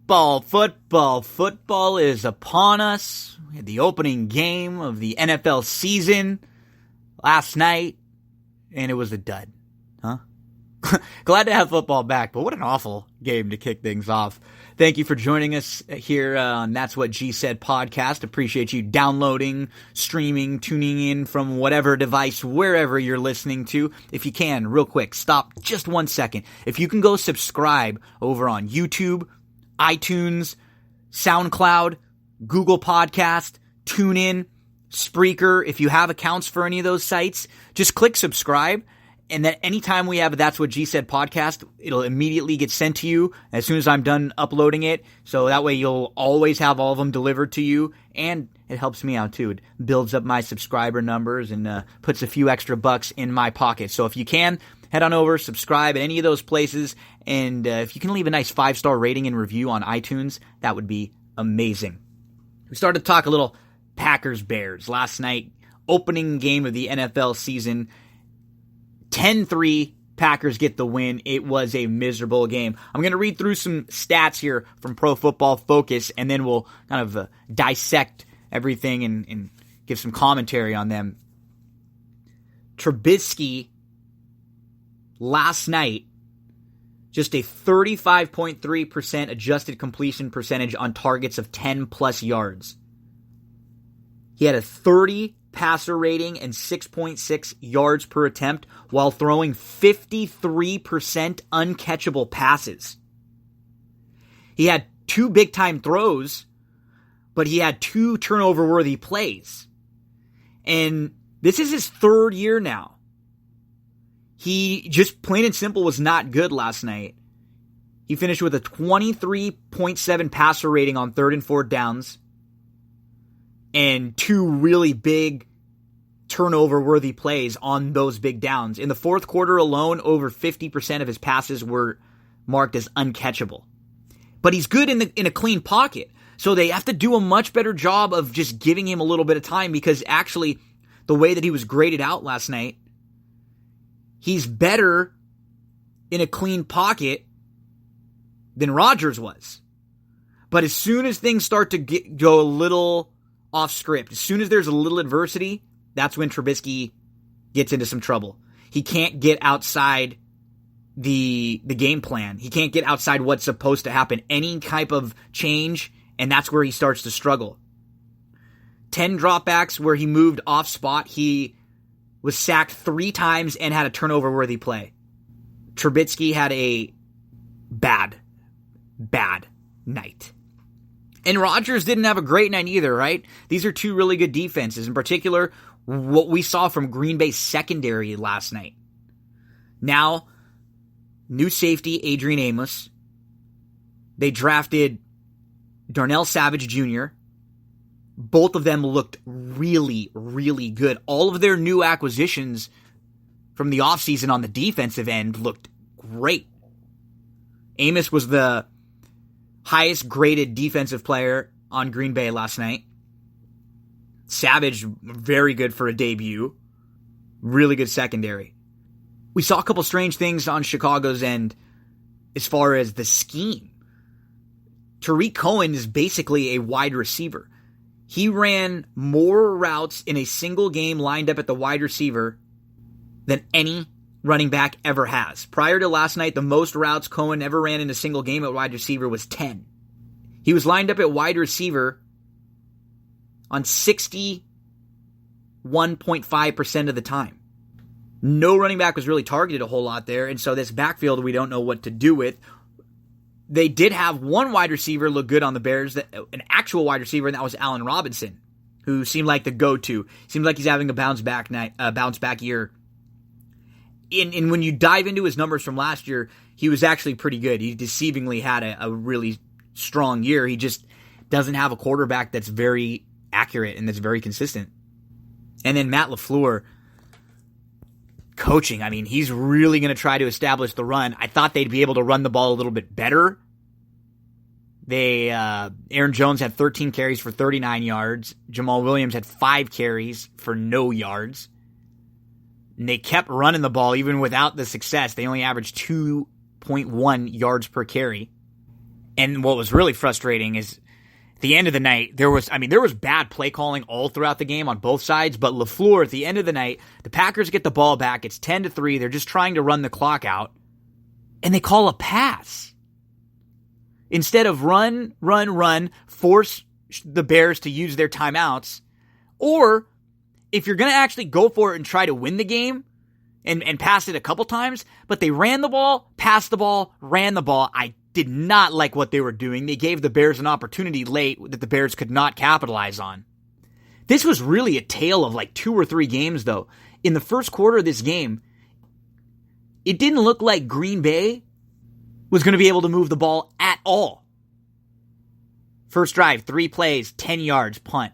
Football is upon us. We had the opening game of the NFL season last night, and it was a dud. Huh? Glad to have football back, but what an awful game to kick things off. Thank you for joining us here on That's What G Said podcast. Appreciate you downloading, streaming, tuning in from whatever device, wherever you're listening to. If you can, real quick, stop just 1 second. If you can go subscribe over on YouTube, iTunes, SoundCloud, Google Podcast, TuneIn, Spreaker. If you have accounts for any of those sites, just click subscribe. And then anytime we have a That's What G Said podcast, it'll immediately get sent to you as soon as I'm done uploading it. So that way you'll always have all of them delivered to you. And it helps me out too. It builds up my subscriber numbers and puts a few extra bucks in my pocket. So if you can, head on over, subscribe at any of those places. And if you can leave a nice 5-star rating and review on iTunes, that would be amazing. We started to talk a little Packers-Bears last night. Opening game of the NFL season. 10-3, Packers get the win. It was a miserable game. I'm going to read through some stats here from Pro Football Focus, and then we'll kind of dissect everything and give some commentary on them. Trubisky, last night, just a 35.3% adjusted completion percentage on targets of 10-plus yards. He had a 30 passer rating and 6.6 yards per attempt while throwing 53% uncatchable passes. He had 2 big-time throws, but he had 2 turnover-worthy plays. And this is his 3rd year now. He just plain and simple was not good last night. He finished with a 23.7 passer rating on 3rd and 4th downs, and 2 really big turnover-worthy plays on those big downs. In the 4th quarter alone, over 50% of his passes were marked as uncatchable. But he's good in a clean pocket, so they have to do a much better job of just giving him a little bit of time, because actually, the way that he was graded out last night, he's better in a clean pocket than Rodgers was. But as soon as things start to go a little off script, as soon as there's a little adversity, that's when Trubisky gets into some trouble. He can't get outside the game plan. He can't get outside what's supposed to happen. Any type of change, and that's where he starts to struggle. 10 dropbacks where he moved off spot. He was sacked 3 times and had a turnover-worthy play. Trubisky had a bad night. And Rodgers didn't have a great night either, right? These are 2 really good defenses. In particular, what we saw from Green Bay's secondary last night. Now, new safety, Adrian Amos. They drafted Darnell Savage Jr. Both of them looked really, really good. All of their new acquisitions from the offseason on the defensive end looked great. Amos was the highest graded defensive player on Green Bay last night. Savage, very good for a debut. Really good secondary. We saw a couple strange things on Chicago's end as far as the scheme. Tariq Cohen is basically a wide receiver. He ran more routes in a single game lined up at the wide receiver than any running back ever has. Prior to last night, the most routes Cohen ever ran in a single game at wide receiver was 10. He was lined up at wide receiver on 61.5% of the time. No running back was really targeted a whole lot there, and so this backfield we don't know what to do with. They did have one wide receiver look good on the Bears, an actual wide receiver, and that was Allen Robinson, who seemed like the go-to. Seems like he's having a bounce back year. And when you dive into his numbers from last year, he was actually pretty good. He deceivingly had a really strong year. He just doesn't have a quarterback that's very accurate and that's very consistent. And then Matt LaFleur, coaching, I mean, he's really going to try to establish the run. I thought they'd be able to run the ball a little bit better. Aaron Jones had 13 carries for 39 yards. Jamal Williams had 5 carries for no yards. And they kept running the ball even without the success. They only averaged 2.1 yards per carry. And what was really frustrating is at the end of the night, there was bad play calling all throughout the game on both sides, but LaFleur, at the end of the night, the Packers get the ball back. It's 10-3. They're just trying to run the clock out, and they call a pass. Instead of run, force the Bears to use their timeouts, or if you're going to actually go for it and try to win the game and pass it a couple times, but they ran the ball, passed the ball, ran the ball. I did not like what they were doing. They gave the Bears an opportunity late that the Bears could not capitalize on. This was really a tale of like 2 or 3 games, though. In the first quarter of this game, it didn't look like Green Bay was going to be able to move the ball at all. First drive, 3 plays, 10 yards, punt.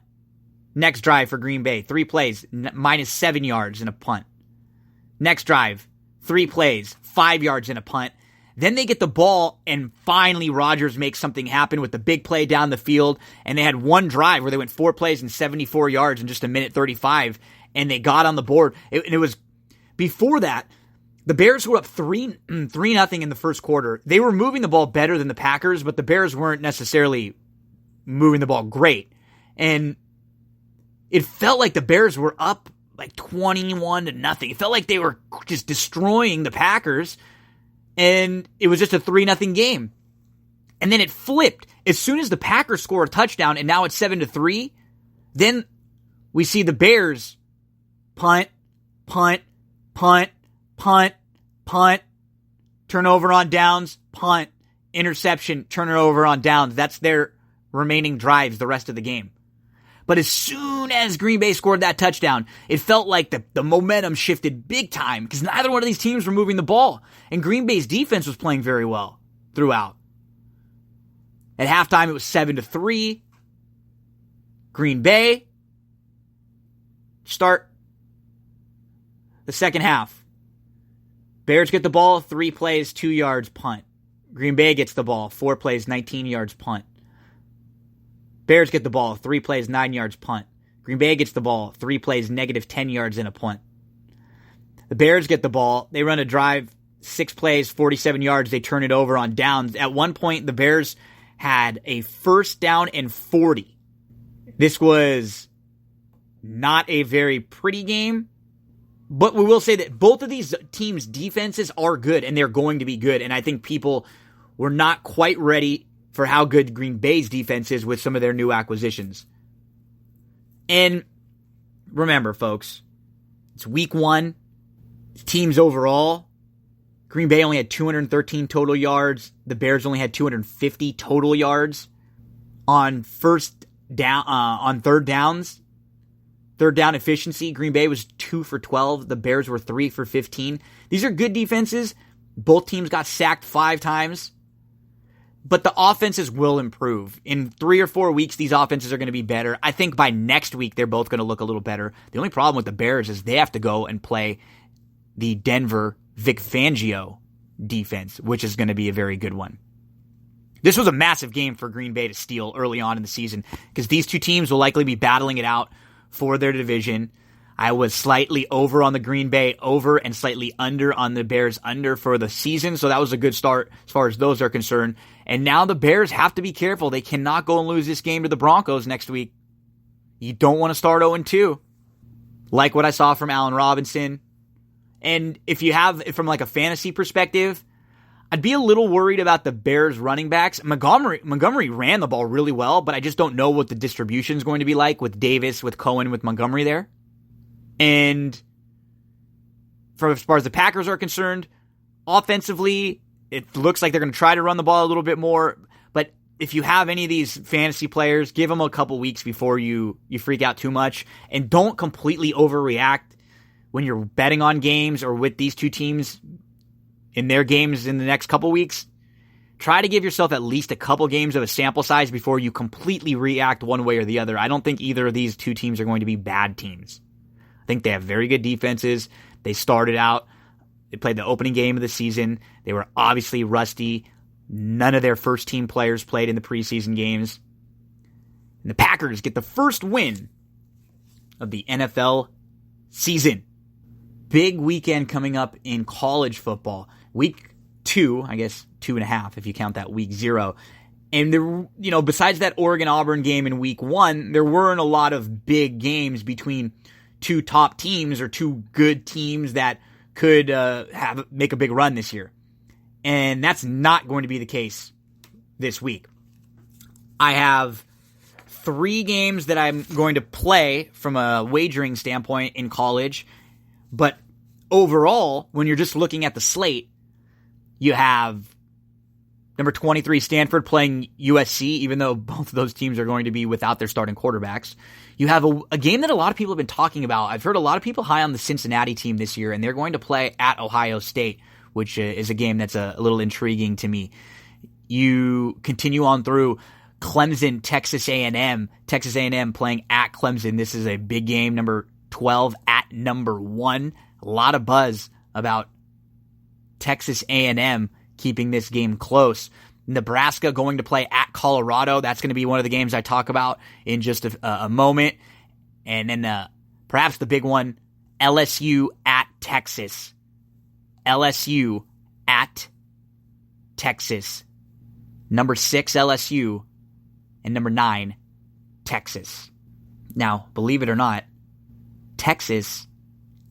Next drive for Green Bay, 3 plays, minus 7 yards and a punt. Next drive, 3 plays, 5 yards and a punt. Then they get the ball, and finally Rodgers makes something happen with the big play down the field, and they had one drive where they went 4 plays and 74 yards in just a minute 35, and they got on the board. It was before that, the Bears were up 3-0 in the first quarter. They were moving the ball better than the Packers, but the Bears weren't necessarily moving the ball great. And it felt like the Bears were up like 21-0. It felt like they were just destroying the Packers, and it was just a 3-0 game. And then it flipped. As soon as the Packers score a touchdown, and now it's 7-3, then we see the Bears punt, turnover on downs, punt, interception, turnover on downs. That's their remaining drives the rest of the game. But as soon as Green Bay scored that touchdown, it felt like the momentum shifted big time because neither one of these teams were moving the ball. And Green Bay's defense was playing very well throughout. At halftime, it was 7-3. Green Bay. Start the second half. Bears get the ball, 3 plays, 2 yards, punt. Green Bay gets the ball, 4 plays, 19 yards, punt. Bears get the ball, 3 plays, 9 yards, punt. Green Bay gets the ball, 3 plays, negative 10 yards, and a punt. The Bears get the ball. They run a drive, 6 plays, 47 yards. They turn it over on downs. At one point, the Bears had a first down and 40. This was not a very pretty game, but we will say that both of these teams' defenses are good, and they're going to be good. And I think people were not quite ready for how good Green Bay's defense is with some of their new acquisitions. And remember, folks, it's week 1. Teams overall, Green Bay only had 213 total yards. The Bears only had 250 total yards on third downs. Third down efficiency, Green Bay was 2 for 12. The Bears were 3 for 15. These are good defenses. Both teams got sacked 5 times. But the offenses will improve. In 3 or 4 weeks, these offenses are going to be better. I think by next week, they're both going to look a little better. The only problem with the Bears is they have to go and play the Denver Vic Fangio defense, which is going to be a very good one. This was a massive game for Green Bay to steal early on in the season because these two teams will likely be battling it out for their division. I was slightly over on the Green Bay over and slightly under on the Bears under for the season, so that was a good start as far as those are concerned. And now the Bears have to be careful. They cannot go and lose this game to the Broncos next week. You don't want to start 0-2. Like what I saw from Allen Robinson. And if you have, from like a fantasy perspective, I'd be a little worried about the Bears running backs. Montgomery ran the ball really well, but I just don't know what the distribution is going to be like with Davis, with Cohen, with Montgomery there. And as far as the Packers are concerned, offensively, it looks like they're going to try to run the ball a little bit more. But if you have any of these fantasy players, give them a couple weeks before you freak out too much. And don't completely overreact when you're betting on games or with these two teams in their games in the next couple weeks. Try to give yourself at least a couple games of a sample size before you completely react one way or the other. I don't think either of these two teams are going to be bad teams. I think they have very good defenses. They started out, they played the opening game of the season. They were obviously rusty. None of their first team players played in the preseason games. And the Packers get the first win of the NFL season. Big weekend coming up in college football. Week 2, I guess 2.5 if you count that week 0. And there, besides that Oregon-Auburn game in week 1, there weren't a lot of big games between two top teams or two good teams that could make a big run this year. And that's not going to be the case this week. I have 3 games that I'm going to play from a wagering standpoint in college. But overall, when you're just looking at the slate, you have number 23, Stanford playing USC, even though both of those teams are going to be without their starting quarterbacks. You have a game that a lot of people have been talking about. I've heard a lot of people high on the Cincinnati team this year, and they're going to play at Ohio State, which is a game that's a little intriguing to me. You continue on through Clemson, Texas A&M. Texas A&M playing at Clemson. This is a big game, number 12 at number 1. A lot of buzz about Texas A&M keeping this game close. Nebraska going to play at Colorado. That's going to be one of the games I talk about in just a moment. And then perhaps the big one, LSU at Texas. LSU at Texas. Number 6, LSU, and number 9, Texas. Now, believe it or not, Texas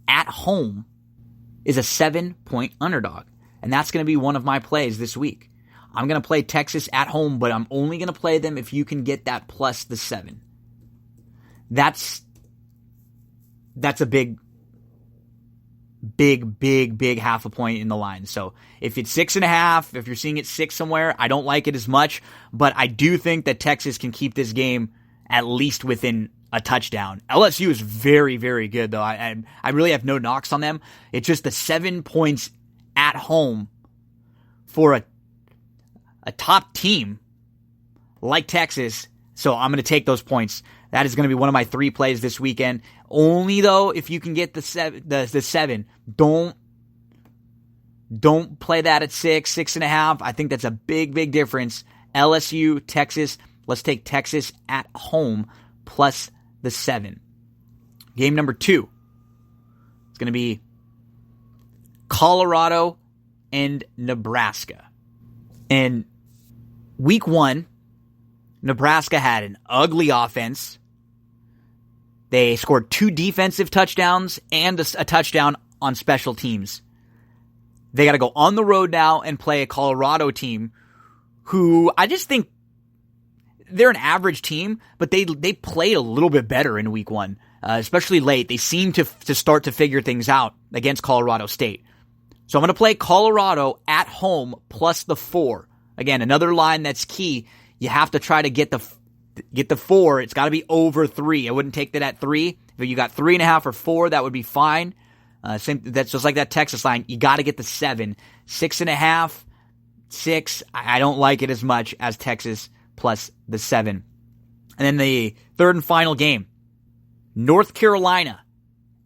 at home is a 7-point underdog. And that's going to be one of my plays this week. I'm going to play Texas at home, but I'm only going to play them if you can get that plus the 7. That's a big half a point in the line. So if it's 6.5, if you're seeing it 6 somewhere, I don't like it as much, but I do think that Texas can keep this game at least within a touchdown. LSU is very, very good, though. I really have no knocks on them. It's just the 7 points at home for a top team like Texas. So I'm going to take those points. That is going to be one of my 3 plays this weekend. Only though if you can get the 7. Don't play that at 6.5. I think that's a big difference. LSU, Texas. Let's take Texas at home plus the 7. Game number 2. It's going to be Colorado and Nebraska. In week 1, Nebraska had an ugly offense. They scored 2 defensive touchdowns and a touchdown on special teams. They got to go on the road now and play a Colorado team who I just think they're an average team, but they played a little bit better in week 1, especially late. They seem to start to figure things out against Colorado State. So I'm going to play Colorado at home plus the 4. Again, another line that's key. You have to try to get the 4. It's got to be over 3. I wouldn't take that at 3. If you got 3.5 or 4, that would be fine. That's just like that Texas line. You got to get the 7. 6.5, 6. I don't like it as much as Texas plus the 7. And then the third and final game, North Carolina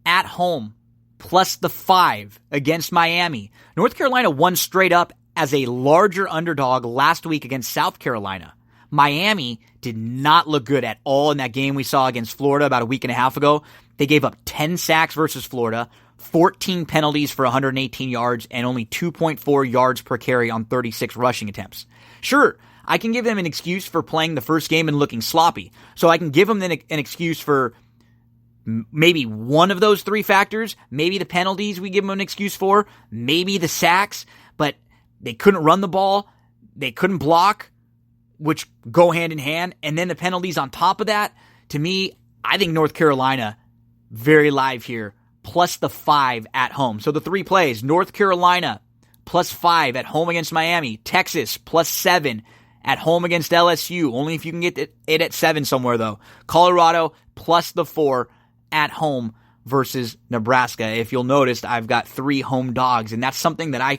at home plus the 5 against Miami. North Carolina won straight up as a larger underdog last week against South Carolina. Miami did not look good at all in that game we saw against Florida about a week and a half ago. They gave up 10 sacks versus Florida, 14 penalties for 118 yards, and only 2.4 yards per carry on 36 rushing attempts. Sure, I can give them an excuse for playing the first game and looking sloppy. So I can give them an excuse for maybe one of those 3 factors. Maybe the penalties we give them an excuse for. Maybe the sacks. But they couldn't run the ball. They couldn't block, which go hand in hand. And then the penalties on top of that. To me, I think North Carolina, very live here, plus the 5 at home. So the 3 plays, North Carolina plus 5 at home against Miami. Texas plus 7 at home against LSU. Only if you can get it at 7 somewhere, though. Colorado plus the 4 at home versus Nebraska. If you'll notice, I've got 3 home dogs, and that's something that I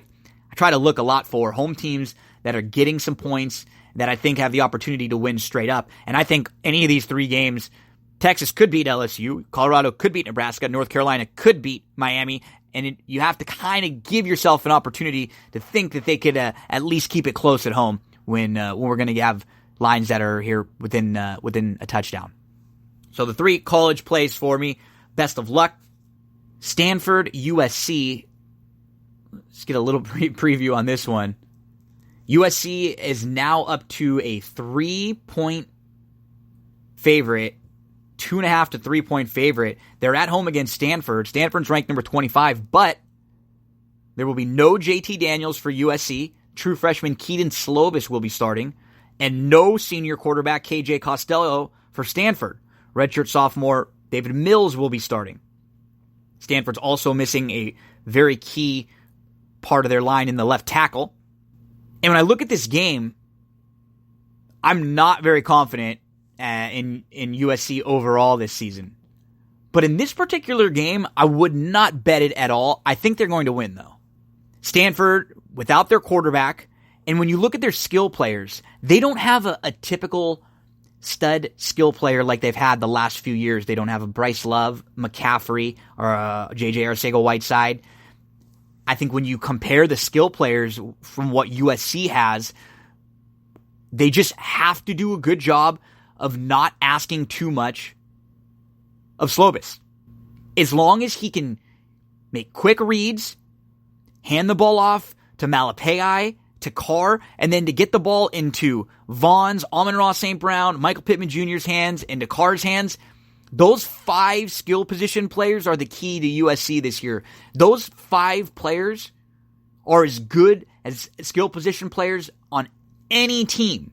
try to look a lot for. Home teams that are getting some points that I think have the opportunity to win straight up. And I think any of these 3 games, Texas could beat LSU, Colorado could beat Nebraska, North Carolina could beat Miami, and you have to kind of give yourself an opportunity to think that they could at least keep it close at home when we're going to have lines that are here within a touchdown. So the 3 college plays for me. Best of luck. Stanford, USC. Let's get a little preview on this one. USC is now up to a 3-point favorite, 2.5 to 3-point favorite. They're at home against Stanford. Stanford's ranked number 25, but there will be no JT Daniels for USC. True freshman Keaton Slovis will be starting, and no senior quarterback KJ Costello for Stanford. Redshirt sophomore David Mills will be starting. Stanford's also missing a very key part of their line in the left tackle. And when I look at this game, I'm not very confident in USC overall this season. But in this particular game, I would not bet it at all. I think they're going to win, though. Stanford, without their quarterback, and when you look at their skill players, they don't have a typical stud skill player like they've had the last few years. They don't have a Bryce Love, McCaffrey, or a J.J. Arcega-Whiteside. I think when you compare the skill players from what USC has, they just have to do a good job of not asking too much of Slovis. As long as he can make quick reads, hand the ball off to Malapei, to Carr, and then to get the ball into Vaughn's, Amon-Ra St. Brown, Michael Pittman Jr.'s hands, and to Carr's hands, those 5 skill position players are the key to USC this year. Those 5 players are as good as skill position players on any team.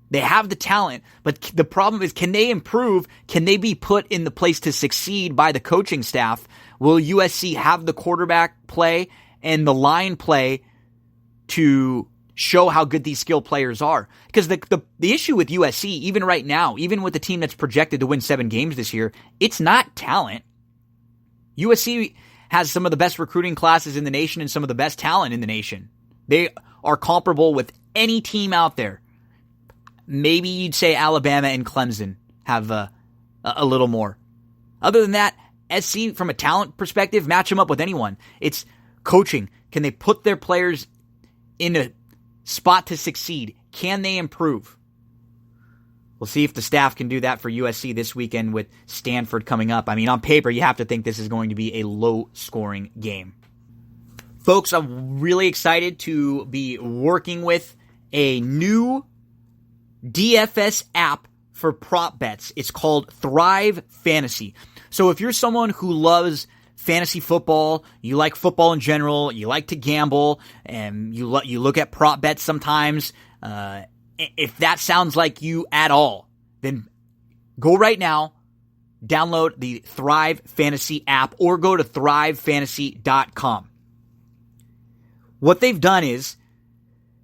They have the talent, but the problem is, can they improve? Can they be put in the place to succeed by the coaching staff? Will USC have the quarterback play and the line play to show how good these skill players are? Because the issue with USC, even right now, even with the team that's projected to win 7 games this year, it's not talent. USC has some of the best recruiting classes in the nation and some of the best talent in the nation. They are comparable with any team out there. Maybe you'd say Alabama and Clemson have a little more. Other than that, SC, from a talent perspective, match them up with anyone. It's coaching. Can they put their players in a spot to succeed? Can they improve? We'll see if the staff can do that for USC this weekend with Stanford coming up. I mean, on paper, you have to think this is going to be a low-scoring game. Folks, I'm really excited to be working with a new DFS app for prop bets. It's called Thrive Fantasy. So if you're someone who loves fantasy football, you like football in general, you like to gamble, and you look at prop bets sometimes, if that sounds like you at all, then go right now, download the Thrive Fantasy app, or go to thrivefantasy.com. What they've done is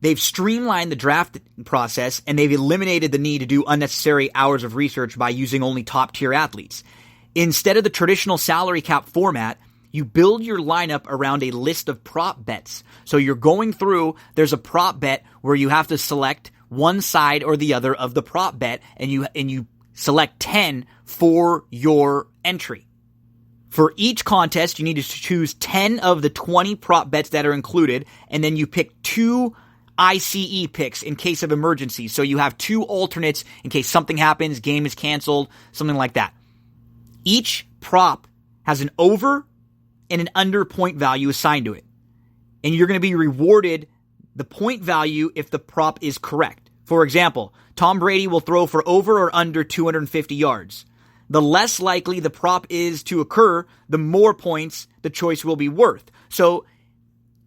they've streamlined the draft process, and they've eliminated the need to do unnecessary hours of research by using only top-tier athletes. Instead of the traditional salary cap format, you build your lineup around a list of prop bets. So you're going through, there's a prop bet where you have to select one side or the other of the prop bet, and you select 10 for your entry. For each contest, you need to choose 10 of the 20 prop bets that are included, and then you pick 2 ICE picks in case of emergency. So you have 2 alternates in case something happens, game is canceled, something like that. Each prop has an over and an under point value assigned to it. And you're going to be rewarded the point value if the prop is correct. For example, Tom Brady will throw for over or under 250 yards. The less likely the prop is to occur, the more points the choice will be worth. So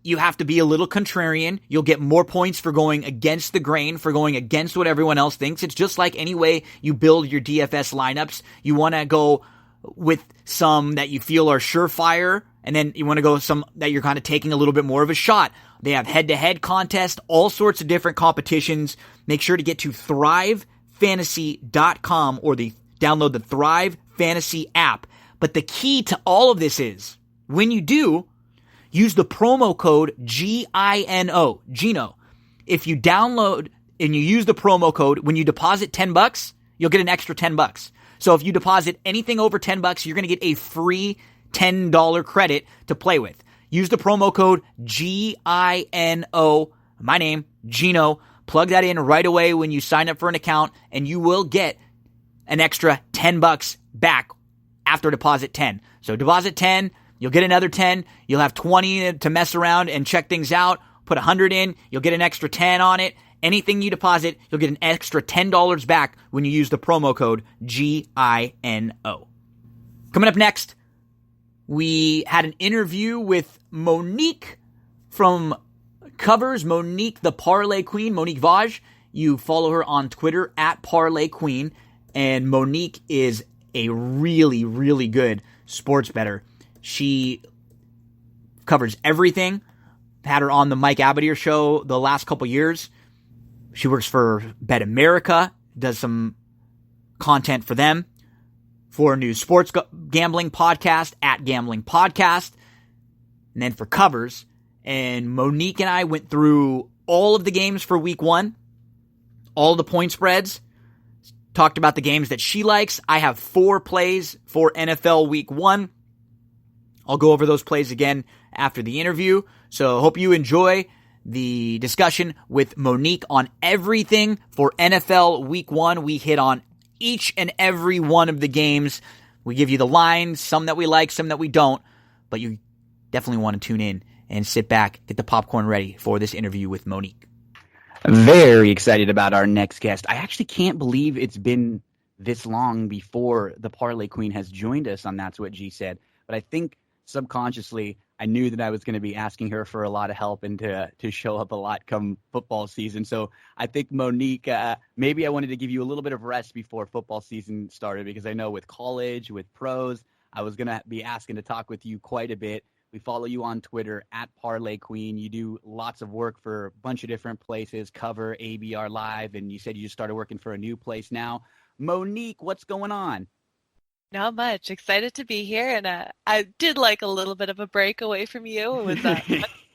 you have to be a little contrarian. You'll get more points for going against the grain, for going against what everyone else thinks. It's just like any way you build your DFS lineups. You want to go with some that you feel are surefire, and then you want to go with some that you're kind of taking a little bit more of a shot. They have head-to-head contests, all sorts of different competitions. Make sure to get to thrivefantasy.com or download the Thrive Fantasy app. But the key to all of this is, when you do, use the promo code GINO, Gino. If you download and you use the promo code, when you deposit $10, you'll get an extra $10. So if you deposit anything over $10, you're going to get a free $10 credit to play with. Use the promo code GINO, my name, Gino. Plug that in right away when you sign up for an account, and you will get an extra $10 back after deposit 10. So deposit 10, you'll get another 10. You'll have 20 to mess around and check things out. put 100 in, you'll get an extra 10 on it. Anything you deposit, you'll get an extra $10 back when you use the promo code GINO. Coming up next, we had an interview with Monique from Covers, Monique the Parlay Queen, Monique Vag. You follow her on Twitter at Parlay Queen, and Monique is a really, really good sports bettor. She covers everything. Had her on the Mike Abadier show the last couple years. She works for Bet America, does some content for them, for a new sports gambling podcast, at Gambling Podcast, and then for Covers. And Monique and I went through all of the games for week 1, all the point spreads, talked about the games that she likes. I have 4 plays for NFL week 1. I'll go over those plays again after the interview. So hope you enjoy the discussion with Monique on everything for NFL week 1. We hit on each and every one of the games. We give you the lines, some that we like, some that we don't, but you definitely want to tune in and sit back, get the popcorn ready for this interview with Monique. Very excited about our next guest. I actually can't believe it's been this long before the Parlay Queen has joined us on That's What G Said, but I think subconsciously I knew that I was going to be asking her for a lot of help and to show up a lot come football season. So I think, Monique, maybe I wanted to give you a little bit of rest before football season started, because I know with college, with pros, I was going to be asking to talk with you quite a bit. We follow you on Twitter at Parlay Queen. You do lots of work for a bunch of different places, Cover, ABR Live, and you said you just started working for a new place now. Monique, what's going on? Not much. Excited to be here, and I did like a little bit of a break away from you. It was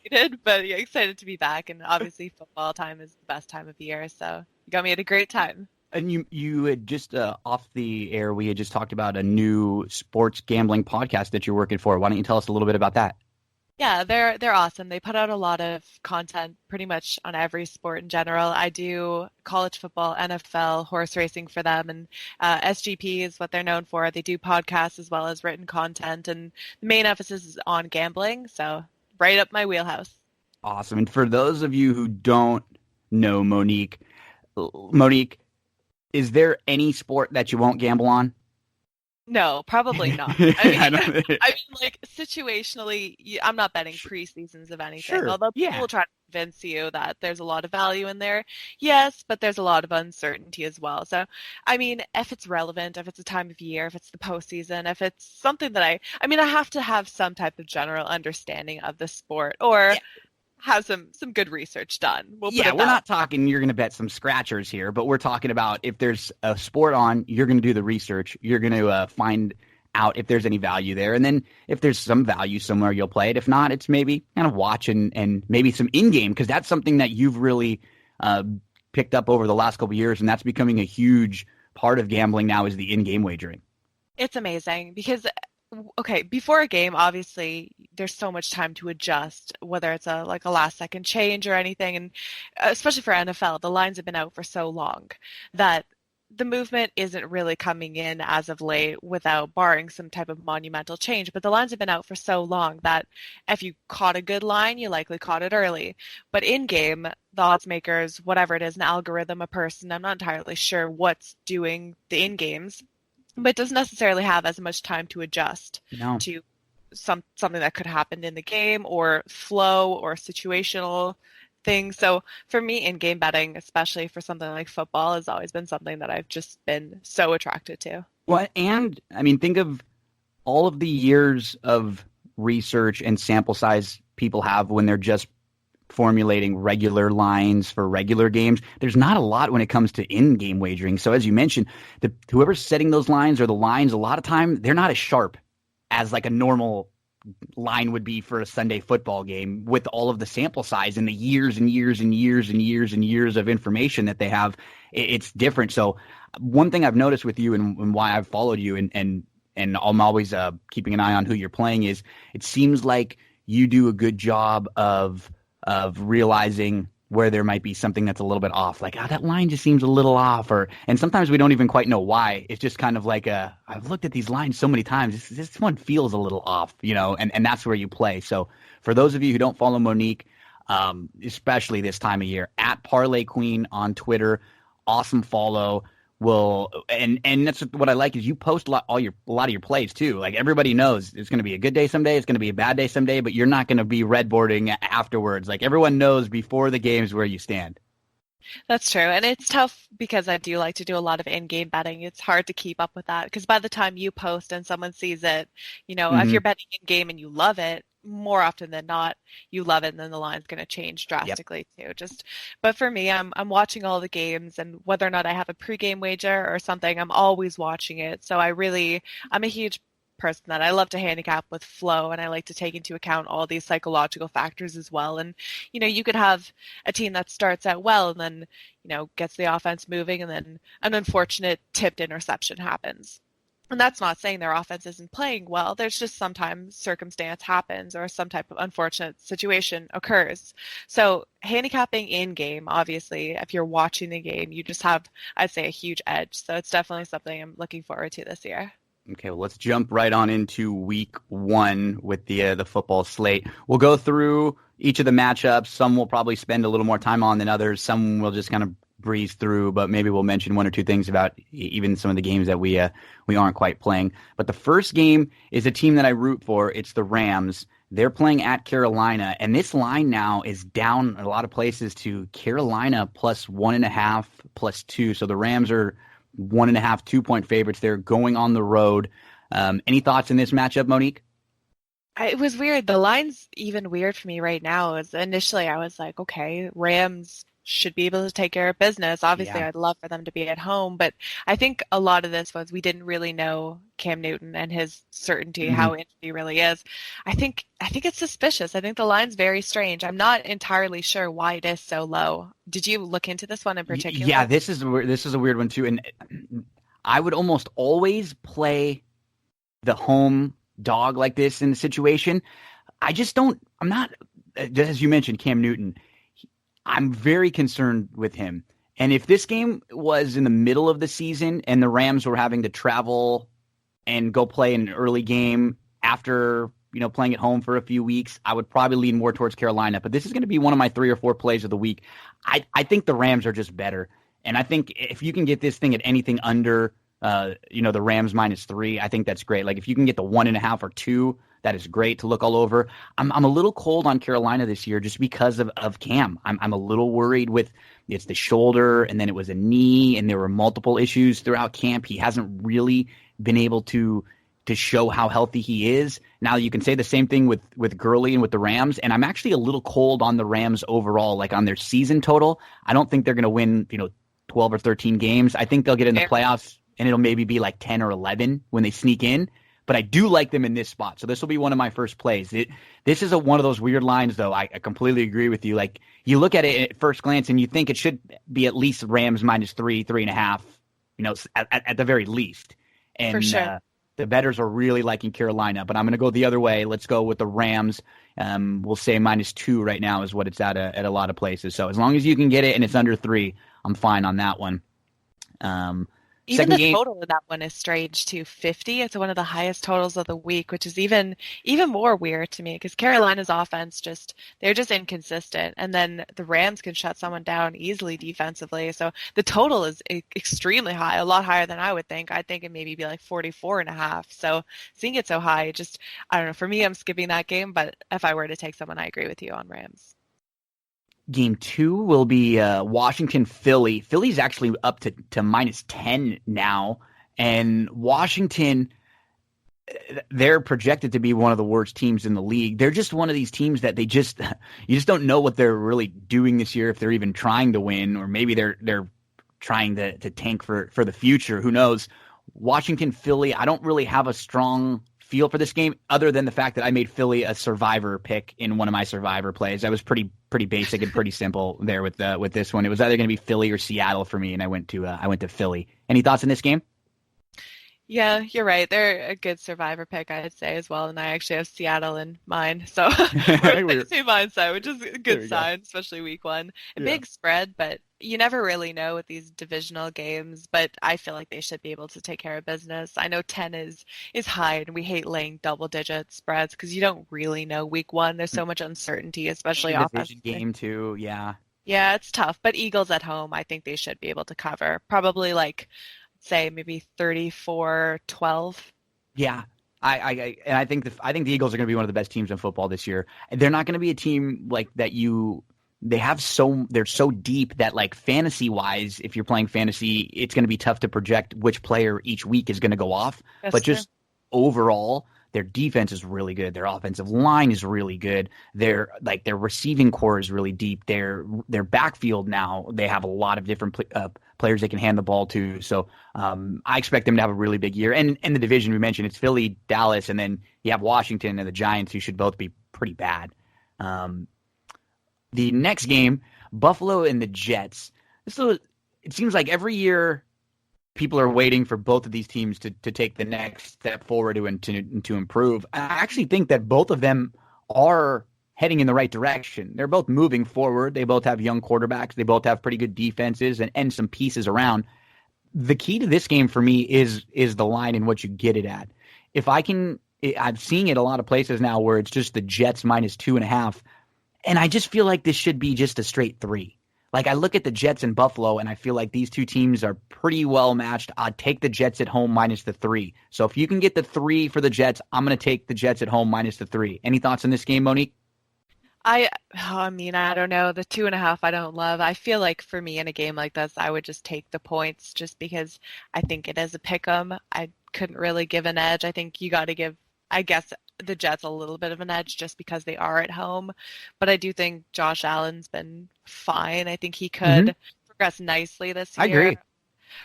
needed, but yeah, excited to be back. And obviously, football time is the best time of the year, so you got me at a great time. And you had just off the air, we had just talked about a new sports gambling podcast that you're working for. Why don't you tell us a little bit about that? Yeah, they're awesome. They put out a lot of content pretty much on every sport in general. I do college football, NFL, horse racing for them, and SGP is what they're known for. They do podcasts as well as written content, and the main emphasis is on gambling, so right up my wheelhouse. Awesome. And for those of you who don't know Monique, is there any sport that you won't gamble on? No, probably not. I mean, like, situationally, I'm not betting preseasons of anything. Sure, although people will try to convince you that there's a lot of value in there. Yes, but there's a lot of uncertainty as well. So, I mean, if it's relevant, if it's a time of year, if it's the postseason, if it's something that I have to have some type of general understanding of the sport, or have some good research done. We're not talking you're going to bet some scratchers here, but we're talking about if there's a sport on, you're going to do the research. You're going to find out if there's any value there. And then if there's some value somewhere, you'll play it. If not, it's maybe kind of watch and maybe some in-game, because that's something that you've really picked up over the last couple of years, and that's becoming a huge part of gambling now is the in-game wagering. It's amazing because okay, before a game, obviously, there's so much time to adjust, whether it's a last second change or anything. And especially for NFL, the lines have been out for so long that the movement isn't really coming in as of late without barring some type of monumental change. But the lines have been out for so long that if you caught a good line, you likely caught it early. But in game, the odds makers, whatever it is, an algorithm, a person, I'm not entirely sure what's doing the in games, but it doesn't necessarily have as much time to adjust to something that could happen in the game or flow or situational things. So for me, in-game betting, especially for something like football, has always been something that I've just been so attracted to. Well, and I mean, think of all of the years of research and sample size people have when they're just formulating regular lines for regular games. There's not a lot when it comes to in-game wagering. So as you mentioned, whoever's setting those lines or the lines, a lot of time, they're not as sharp as like a normal line would be for a Sunday football game with all of the sample size and the years and years and years and years and years of information that they have. It's different. So one thing I've noticed with you and why I've followed you and I'm always keeping an eye on who you're playing is it seems like you do a good job of realizing where there might be something that's a little bit off, like, that line just seems a little off, and sometimes we don't even quite know why. It's just kind of like I've looked at these lines so many times, this one feels a little off, and that's where you play. So for those of you who don't follow Monique, especially this time of year. At Parlay Queen on Twitter, awesome follow. And that's what I like is you post a lot of your plays too. Like everybody knows it's going to be a good day someday, it's going to be a bad day someday, but you're not going to be redboarding afterwards. Like everyone knows before the games where you stand. That's true. And it's tough because I do like to do a lot of in-game betting. It's hard to keep up with that because by the time you post and someone sees it, if you're betting in-game and you love it, more often than not, you love it and then the line's going to change drastically too. But for me, I'm watching all the games and whether or not I have a pregame wager or something, I'm always watching it. So I'm a huge person that I love to handicap with flow and I like to take into account all these psychological factors as well. And, you could have a team that starts out well and then, gets the offense moving and then an unfortunate tipped interception happens. And that's not saying their offense isn't playing well. There's just sometimes circumstance happens or some type of unfortunate situation occurs. So handicapping in game, obviously, if you're watching the game, you just have, I'd say, a huge edge. So it's definitely something I'm looking forward to this year. Okay, well, let's jump right on into week 1 with the football slate. We'll go through each of the matchups. Some we'll probably spend a little more time on than others. Some we'll just kind of breeze through, but maybe we'll mention one or two things about even some of the games that we aren't quite playing. But the first game is a team that I root for. It's the Rams. They're playing at Carolina, and this line now is down a lot of places to Carolina plus 1.5, plus 2. So the Rams are 1.5, 2-point favorites. They're going on the road. Any thoughts in this matchup, Monique? It was weird. The line's even weird for me right now. Initially, I was like, okay, Rams should be able to take care of business. Obviously, Yeah. I'd love for them to be at home, but I think a lot of this was we didn't really know Cam Newton and his certainty, how injured he really is. I think it's suspicious. I think the line's very strange. I'm not entirely sure why it is so low. Did you look into this one in particular? Yeah, this is a weird one too, and I would almost always play the home dog like this in the situation. I'm not, as you mentioned, Cam Newton. I'm very concerned with him. And if this game was in the middle of the season and the Rams were having to travel and go play an early game after, playing at home for a few weeks, I would probably lean more towards Carolina. But this is going to be one of my 3 or 4 plays of the week. I think the Rams are just better. And I think if you can get this thing at anything under, the Rams -3, I think that's great. Like if you can get the 1.5 or 2, that is great to look all over. I'm a little cold on Carolina this year just because of Cam. I'm a little worried with it's the shoulder and then it was a knee and there were multiple issues throughout camp. He hasn't really been able to show how healthy he is. Now you can say the same thing with Gurley and with the Rams, and I'm actually a little cold on the Rams overall, like on their season total. I don't think they're going to win, 12 or 13 games. I think they'll get in the playoffs and it'll maybe be like 10 or 11 when they sneak in. But I do like them in this spot. So this will be one of my first plays. This is one of those weird lines, though. I completely agree with you. Like, you look at it at first glance and you think it should be at least Rams -3, 3.5, at the very least. And For sure. The bettors are really liking Carolina. But I'm going to go the other way. Let's go with the Rams. We'll say -2 right now is what it's at a lot of places. So as long as you can get it and it's under 3, I'm fine on that one. Even the total of that one is strange too. 50. It's one of the highest totals of the week, which is even more weird to me because Carolina's offense they're just inconsistent, and then the Rams can shut someone down easily defensively. So the total is extremely high, a lot higher than I would think. I think it maybe be like 44.5. So seeing it so high, I don't know. For me, I'm skipping that game, but if I were to take someone, I agree with you on Rams. Game 2 will be Washington-Philly. Philly's actually up to -10 now. And Washington, they're projected to be one of the worst teams in the league. They're just one of these teams that you just don't know what they're really doing this year, if they're even trying to win, or maybe they're trying to tank for the future. Who knows? Washington-Philly, I don't really have a strong feel for this game other than the fact that I made Philly a survivor pick in one of my survivor plays. I was pretty basic and pretty simple there with this one. It was either going to be Philly or Seattle for me, and I went to Philly. Any thoughts in this game? Yeah, you're right. They're a good survivor pick, I'd say, as well. And I actually have Seattle in mine. So we're in the same mindset, which is a good sign, especially week 1. A big spread, but you never really know with these divisional games, but I feel like they should be able to take care of business. I know 10 is high, and we hate laying double-digit spreads because you don't really know week one. There's so much uncertainty, especially And a division offensively. game too. Yeah. Yeah, it's tough, but Eagles at home, I think they should be able to cover. Probably like, say, maybe 34-12. Yeah. I think the Eagles are going to be one of the best teams in football this year. They're not going to be a team like that they're so deep that like fantasy wise, if you're playing fantasy, it's going to be tough to project which player each week is going to go off. That's But true. just overall, their defense is really good. Their offensive line is really good. Their receiving core is really deep. Their backfield now, they have a lot of different players they can hand the ball to. So I expect them to have a really big year. And in the division we mentioned, it's Philly, Dallas, and then you have Washington and the Giants, who should both be pretty bad. The next game, Buffalo and the Jets. So it seems like every year people are waiting for both of these teams to take the next step forward to improve. I actually think that both of them are heading in the right direction. They're both moving forward. They both have young quarterbacks. They both have pretty good defenses and some pieces around. The key to this game for me is the line and what you get it at. I'm seeing it a lot of places now where it's just the Jets -2.5. And I just feel like this should be just a straight 3. Like I look at the Jets and Buffalo, and I feel like these two teams are pretty well matched. I'd take the Jets at home -3. So if you can get the 3 for the Jets, I'm going to take the Jets at home -3. Any thoughts on this game, Monique? I mean, I don't know. The 2.5, I don't love. I feel like for me in a game like this, I would just take the points just because I think it is a pick 'em. I couldn't really give an edge. I think you got to give, I guess, the Jets a little bit of an edge just because they are at home. But I do think Josh Allen's been fine. I think he could progress nicely this year. I agree.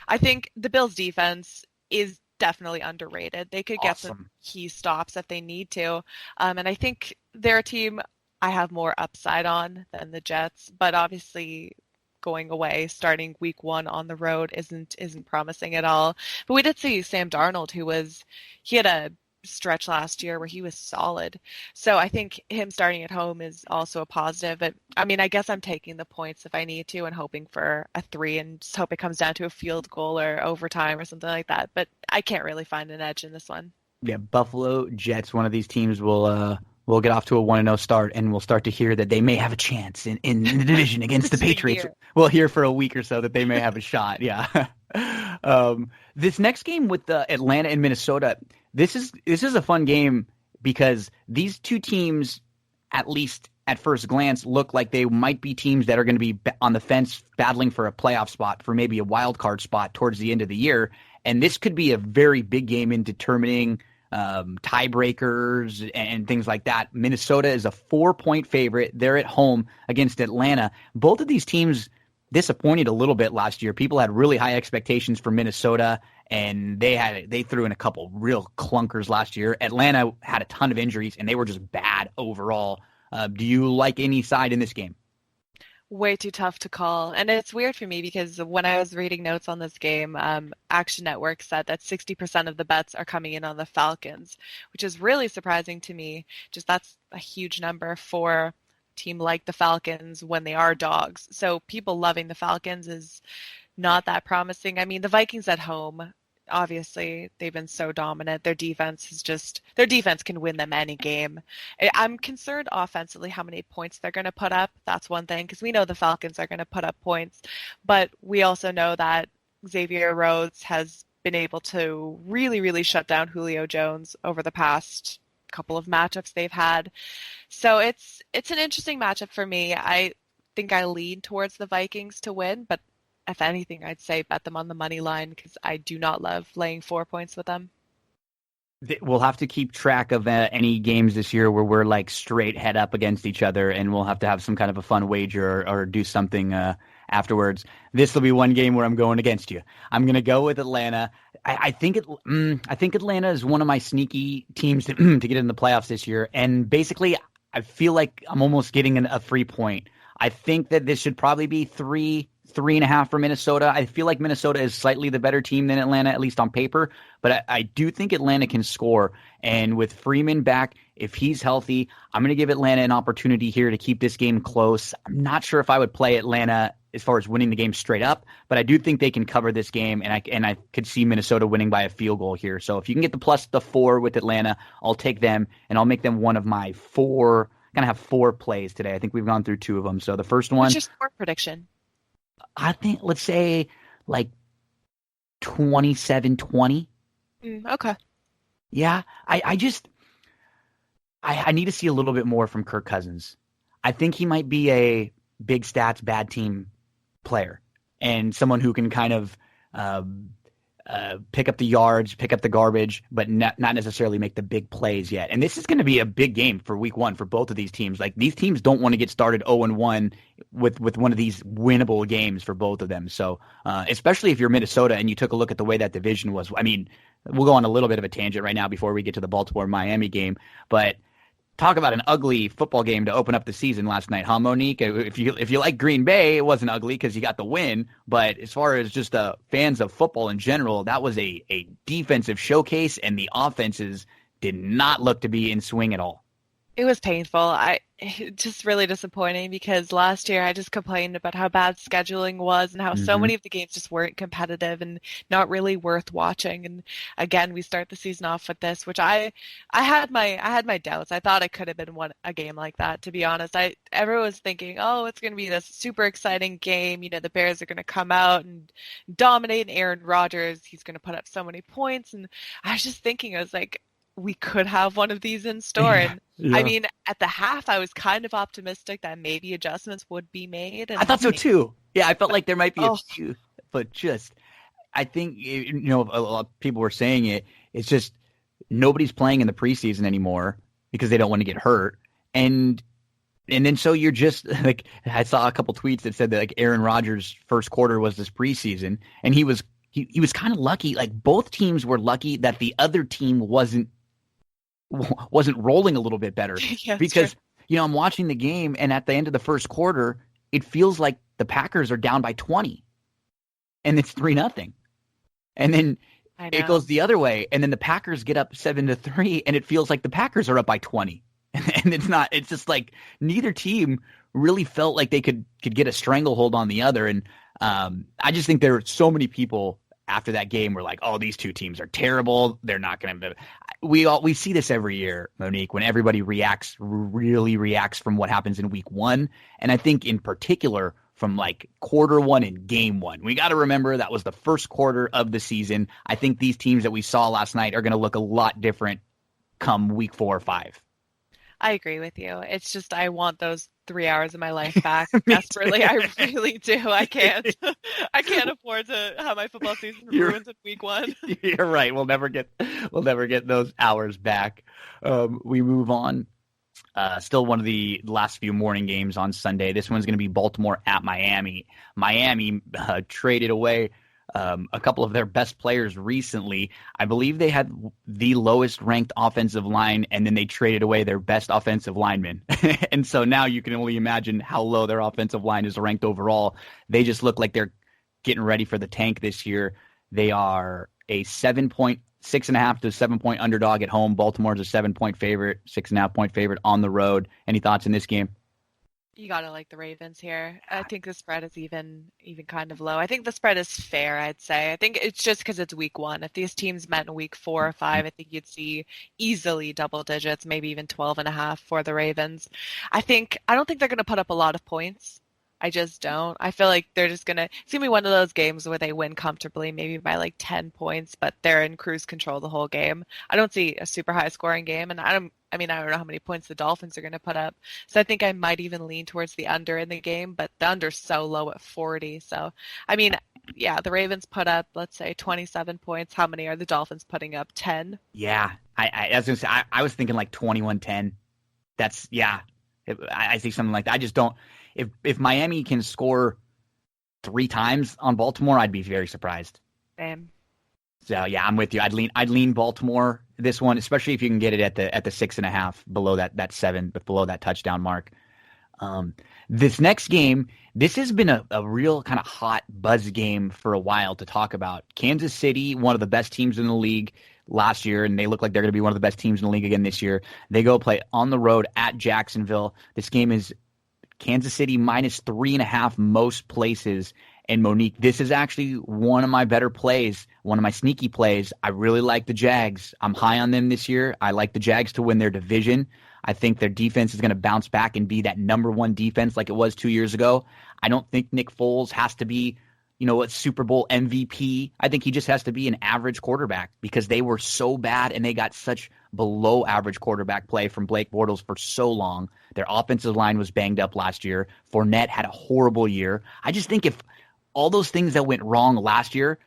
I think the Bills' defense is definitely underrated. They could get some Awesome. key stops if they need to. And I think they're a team I have more upside on than the Jets. But obviously going away, starting week one on the road isn't promising at all. But we did see Sam Darnold, he had a stretch last year where he was solid. So I think him starting at home is also a positive. But I mean, I guess I'm taking the points if I need to and hoping for a 3 and just hope it comes down to a field goal or overtime or something like that. But I can't really find an edge in this one. Yeah, Buffalo Jets, one of these teams will get off to a 1-0 start, and we'll start to hear that they may have a chance in the division against the Patriots. We'll hear for a week or so that they may have a shot. Yeah. This next game with Atlanta and Minnesota, this is a fun game because these two teams, at least at first glance, look like they might be teams that are going to be on the fence battling for a playoff spot, for maybe a wild card spot towards the end of the year. And this could be a very big game in determining tiebreakers and things like that. Minnesota is a 4-point favorite. They're at home against Atlanta. Both of these teams disappointed a little bit last year. People had really high expectations for Minnesota, and they threw in a couple real clunkers last year. Atlanta had a ton of injuries, and they were just bad overall. Do you like any side in this game? Way too tough to call. And it's weird for me because when I was reading notes on this game, Action Network said that 60% of the bets are coming in on the Falcons, which is really surprising to me. Just that's a huge number for a team like the Falcons when they are dogs. So people loving the Falcons is not that promising. I mean, the Vikings at home, obviously they've been so dominant. Their defense can win them any game. I'm concerned offensively how many points they're going to put up. That's one thing, because we know the Falcons are going to put up points, but we also know that Xavier Rhodes has been able to really, really shut down Julio Jones over the past couple of matchups they've had. So it's an interesting matchup for me. I think I lean towards the Vikings to win, but if anything, I'd say bet them on the money line because I do not love laying 4 points with them. We'll have to keep track of any games this year where we're like straight head up against each other, and we'll have to have some kind of a fun wager or do something afterwards. This will be one game where I'm going against you. I'm going to go with Atlanta. I think Atlanta is one of my sneaky teams to get in the playoffs this year, and basically I feel like I'm almost getting a 3 point. I think that this should probably be 3.5 for Minnesota. I feel like Minnesota is slightly the better team than Atlanta, at least on paper. But I do think Atlanta can score. And with Freeman back, if he's healthy, I'm going to give Atlanta an opportunity here to keep this game close. I'm not sure if I would play Atlanta as far as winning the game straight up, but I do think they can cover this game, and I could see Minnesota winning by a field goal here. So if you can get the 4 with Atlanta, I'll take them, and I'll make them one of my 4. Going to have 4 plays today. I think we've gone through 2 of them. So the first one. What's your score prediction? I think, let's say, like 27-20. Okay. Yeah, I need to see a little bit more from Kirk Cousins. I think he might be a big stats, bad team player, and someone who can kind of pick up the yards, pick up the garbage, but not necessarily make the big plays yet. And this is going to be a big game for week 1 for both of these teams. Like, these teams don't want to get started 0-1 with one of these winnable games for both of them. So especially if you're Minnesota and you took a look at the way that division was. I mean, we'll go on a little bit of a tangent right now before we get to the Baltimore-Miami game, but talk about an ugly football game to open up the season last night, huh, Monique? If you like Green Bay, it wasn't ugly because you got the win. But as far as just fans of football in general, that was a defensive showcase, and the offenses did not look to be in swing at all. It was painful. Just really disappointing because last year I just complained about how bad scheduling was and how so many of the games just weren't competitive and not really worth watching. And again, we start the season off with this, which I had my doubts. I thought it could have been a game like that, to be honest. Everyone was thinking, oh, it's going to be this super exciting game. You know, the Bears are going to come out and dominate, and Aaron Rodgers, he's going to put up so many points. And I was just thinking, I was like, we could have one of these in store. And I mean, at the half, I was kind of optimistic that maybe adjustments would be made. And I thought so too. Yeah, I felt like there might be a few, but I think, a lot of people were saying it. It's just nobody's playing in the preseason anymore because they don't want to get hurt. And then so you're just like, I saw a couple tweets that said that like Aaron Rodgers' first quarter was this preseason, and he was kind of lucky. Like, both teams were lucky that the other team wasn't rolling a little bit better. Yeah, because I'm watching the game, and at the end of the first quarter, it feels like the Packers are down by 20, and it's 3-0, and then it goes the other way, and then the Packers get up 7-3, and it feels like the Packers are up by 20, and it's not. It's just like neither team really felt like they could get a stranglehold on the other, and I just think there are so many people after that game were like, oh, these two teams are terrible. They're not going to. We see this every year, Monique, when everybody really reacts from what happens in week 1. And I think in particular from like quarter 1 and game 1, we got to remember that was the first quarter of the season. I think these teams that we saw last night are going to look a lot different come week 4 or 5. I agree with you. It's just I want those 3 hours of my life back desperately. I really do. I can't afford to have my football season ruined in week 1. You're right. We'll never get those hours back. We move on. Still one of the last few morning games on Sunday. This one's going to be Baltimore at Miami. Miami traded away a couple of their best players recently. I believe they had the lowest ranked offensive line, and then they traded away their best offensive lineman. And so now you can only imagine how low their offensive line is ranked overall. They just look like they're getting ready for the tank this year. They are a 6.5 to 7 point underdog at home. Baltimore's a 7-point favorite, 6.5 point favorite on the road. Any thoughts in this game? You gotta like the Ravens here. I think the spread is even kind of low. I think the spread is fair, I'd say. I think it's just because it's week 1. If these teams met in week 4 or 5, I think you'd see easily double digits, maybe even 12.5 for the Ravens. I don't think they're gonna put up a lot of points. I just don't. I feel like it's gonna be one of those games where they win comfortably, maybe by like 10 points, but they're in cruise control the whole game. I don't see a super high scoring game, and I don't know how many points the Dolphins are going to put up. So I think I might even lean towards the under in the game, but the under's so low at 40. So, the Ravens put up, let's say, 27 points. How many are the Dolphins putting up? 10? Yeah. I was going to say, I was thinking like 21-10. That's, yeah. I see something like that. I just don't. If Miami can score 3 times on Baltimore, I'd be very surprised. Same. So yeah, I'm with you. I'd lean Baltimore this one, especially if you can get it at the 6.5 below that 7, but below that touchdown mark. This next game, this has been a real kind of hot buzz game for a while to talk about. Kansas City, one of the best teams in the league last year, and they look like they're going to be one of the best teams in the league again this year. They go play on the road at Jacksonville. This game is Kansas City minus 3.5 most places. And Monique, this is actually one of my better plays, one of my sneaky plays. I really like the Jags. I'm high on them this year. I like the Jags to win their division. I think their defense is going to bounce back and be that number one defense like it was 2 years ago. I don't think Nick Foles has to be, a Super Bowl MVP. I think he just has to be an average quarterback because they were so bad and they got such below average quarterback play from Blake Bortles for so long. Their offensive line was banged up last year. Fournette had a horrible year. I just think if all those things that went wrong last year,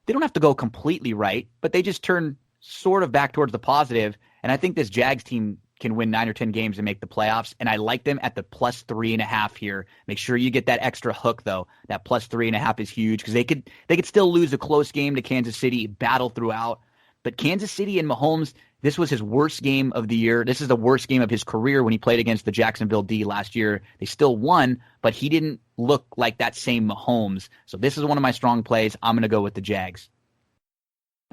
they don't have to go completely right, but they just turn sort of back towards the positive. And I think this Jags team can win 9 or 10 games and make the playoffs. And I like them at the plus 3.5 here. Make sure you get that extra hook though. That plus 3.5 is huge because they could still lose a close game to Kansas City, battle throughout. But Kansas City and Mahomes, this was his worst game of the year. This is the worst game of his career when he played against the Jacksonville D last year. They still won, but he didn't look like that same Mahomes. So this is one of my strong plays. I'm going to go with the Jags.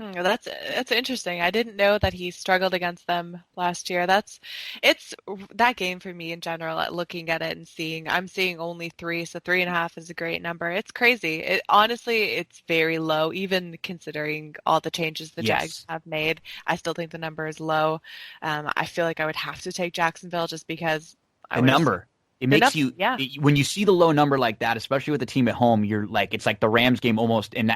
That's interesting. I didn't know that he struggled against them last year. It's that game for me in general. At looking at it and I'm seeing only 3, so 3.5 is a great number. It's crazy. Honestly, it's very low, even considering all the changes the Jags have made. I still think the number is low. I feel like I would have to take Jacksonville just because It makes you, when you see the low number like that, especially with the team at home, you're like, it's like the Rams game almost, and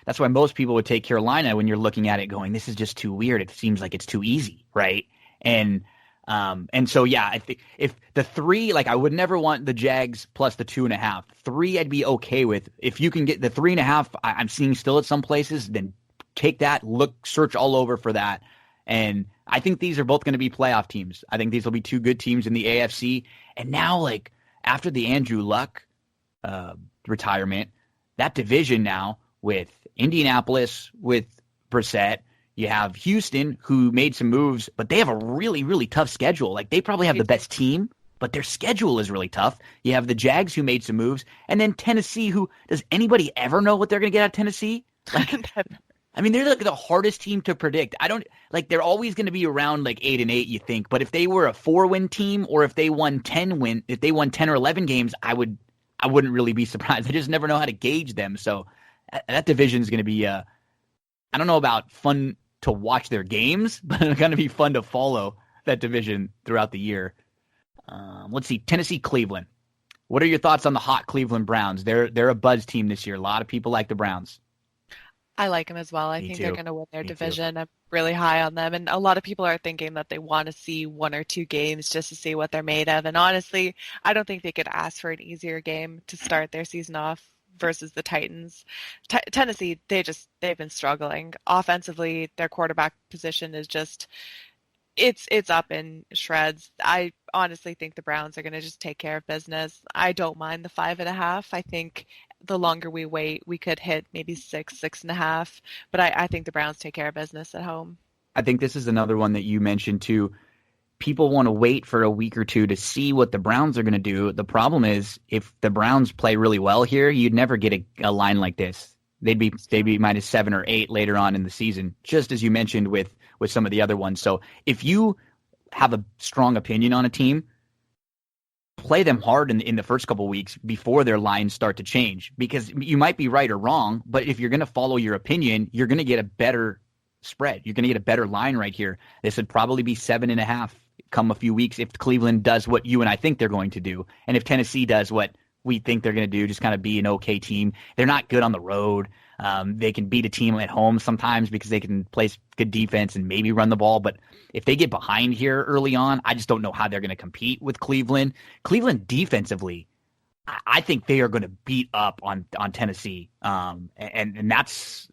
that's why most people would take Carolina when you're looking at it going, this is just too weird. It seems like it's too easy, right? And so, I think if the 3, like I would never want the Jags plus the 2.5. 3 I'd be okay with. If you can get the 3.5, I'm seeing still at some places, then take that, search all over for that. And I think these are both going to be playoff teams. I think these will be 2 good teams in the AFC. And now, like, after the Andrew Luck retirement, that division now with Indianapolis, with Brissett, you have Houston, who made some moves, but they have a really, really tough schedule. Like, they probably have the best team, but their schedule is really tough. You have the Jags, who made some moves, and then Tennessee, who – does anybody ever know what they're going to get out of Tennessee? Like, I mean, they're like the hardest team to predict. They're always going to be around like 8-8, you think. But if they were a 4-win team, or if they won 10 or 11 games, I wouldn't really be surprised. I just never know how to gauge them. So that division is going to be, I don't know about fun to watch their games, but it's going to be fun to follow that division throughout the year. Let's see, Tennessee, Cleveland. What are your thoughts on the hot Cleveland Browns? They're a buzz team this year. A lot of people like the Browns. I like them as well. I think they're going to win their division. I'm really high on them. And a lot of people are thinking that they want to see 1 or 2 games just to see what they're made of. And honestly, I don't think they could ask for an easier game to start their season off versus the Titans. Tennessee, they've been struggling. Offensively, their quarterback position is just it's up in shreds. I honestly think the Browns are going to just take care of business. I don't mind the 5.5. I think the longer we wait, we could hit maybe 6.5. But I think the Browns take care of business at home. I think this is another one that you mentioned too. People want to wait for a week or two to see what the Browns are going to do. The problem is, if the Browns play really well here, you'd never get a line like this. They'd be minus 7 or 8 later on in the season, just as you mentioned with some of the other ones. So if you have a strong opinion on a team, play them hard in the first couple of weeks before their lines start to change, because you might be right or wrong, but if you're going to follow your opinion, you're going to get a better spread. You're going to get a better line right here. This would probably be 7.5 come a few weeks if Cleveland does what you and I think they're going to do. And if Tennessee does what we think they're going to do, just kind of be an okay team. They're not good on the road. They can beat a team at home sometimes because they can play good defense and maybe run the ball. But if they get behind here early on, I just don't know how they're going to compete with Cleveland. Cleveland defensively, I think they are going to beat up on Tennessee. And that's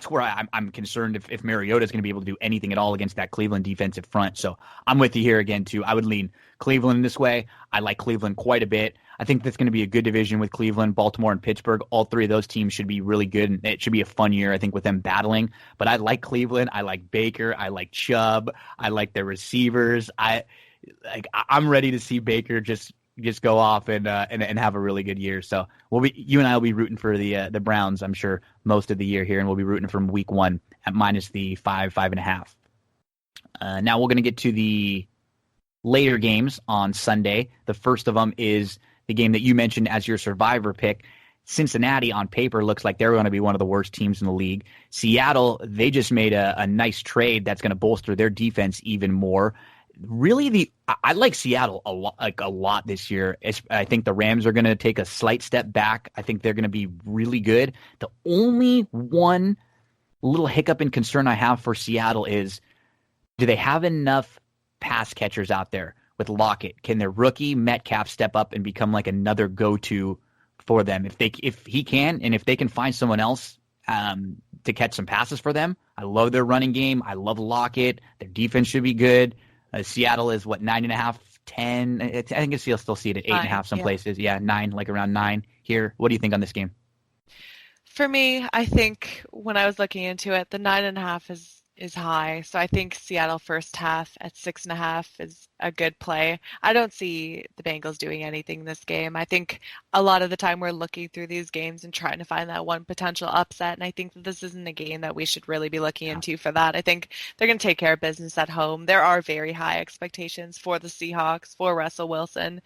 where I'm concerned if Mariota is going to be able to do anything at all against that Cleveland defensive front. So I'm with you here again, too. I would lean Cleveland this way. I like Cleveland quite a bit. I think that's going to be a good division with Cleveland, Baltimore, and Pittsburgh. All 3 of those teams should be really good, and it should be a fun year, I think, with them battling. But I like Cleveland. I like Baker. I like Chubb. I like their receivers. I'm ready to see Baker just go off and have a really good year. So you and I will be rooting for the Browns, I'm sure, most of the year here, and we'll be rooting from week 1 at minus the 5.5. Now we're going to get to the later games on Sunday. The first of them is the game that you mentioned as your survivor pick. Cincinnati on paper looks like they're going to be one of the worst teams in the league. Seattle, they just made a nice trade that's going to bolster their defense even more. Really, I like Seattle a lot this year. I think the Rams are going to take a slight step back. I think they're going to be really good. The only one little hiccup and concern I have for Seattle is, do they have enough pass catchers out there with Lockett? Can their rookie Metcalf step up and become like another go-to for them? If he can, and if they can find someone else to catch some passes for them. I love their running game. I love Lockett. Their defense should be good. Seattle is 9.5, 10. I think you'll still see it at 8.5 some places. Yeah, 9, like around 9 here. What do you think on this game? For me, I think when I was looking into it, the 9.5 is high. So I think Seattle first half at 6.5 is a good play. I don't see the Bengals doing anything this game. I think a lot of the time we're looking through these games and trying to find that one potential upset. And I think that this isn't a game that we should really be looking into for that. I think they're going to take care of business at home. There are very high expectations for the Seahawks, for Russell Wilson.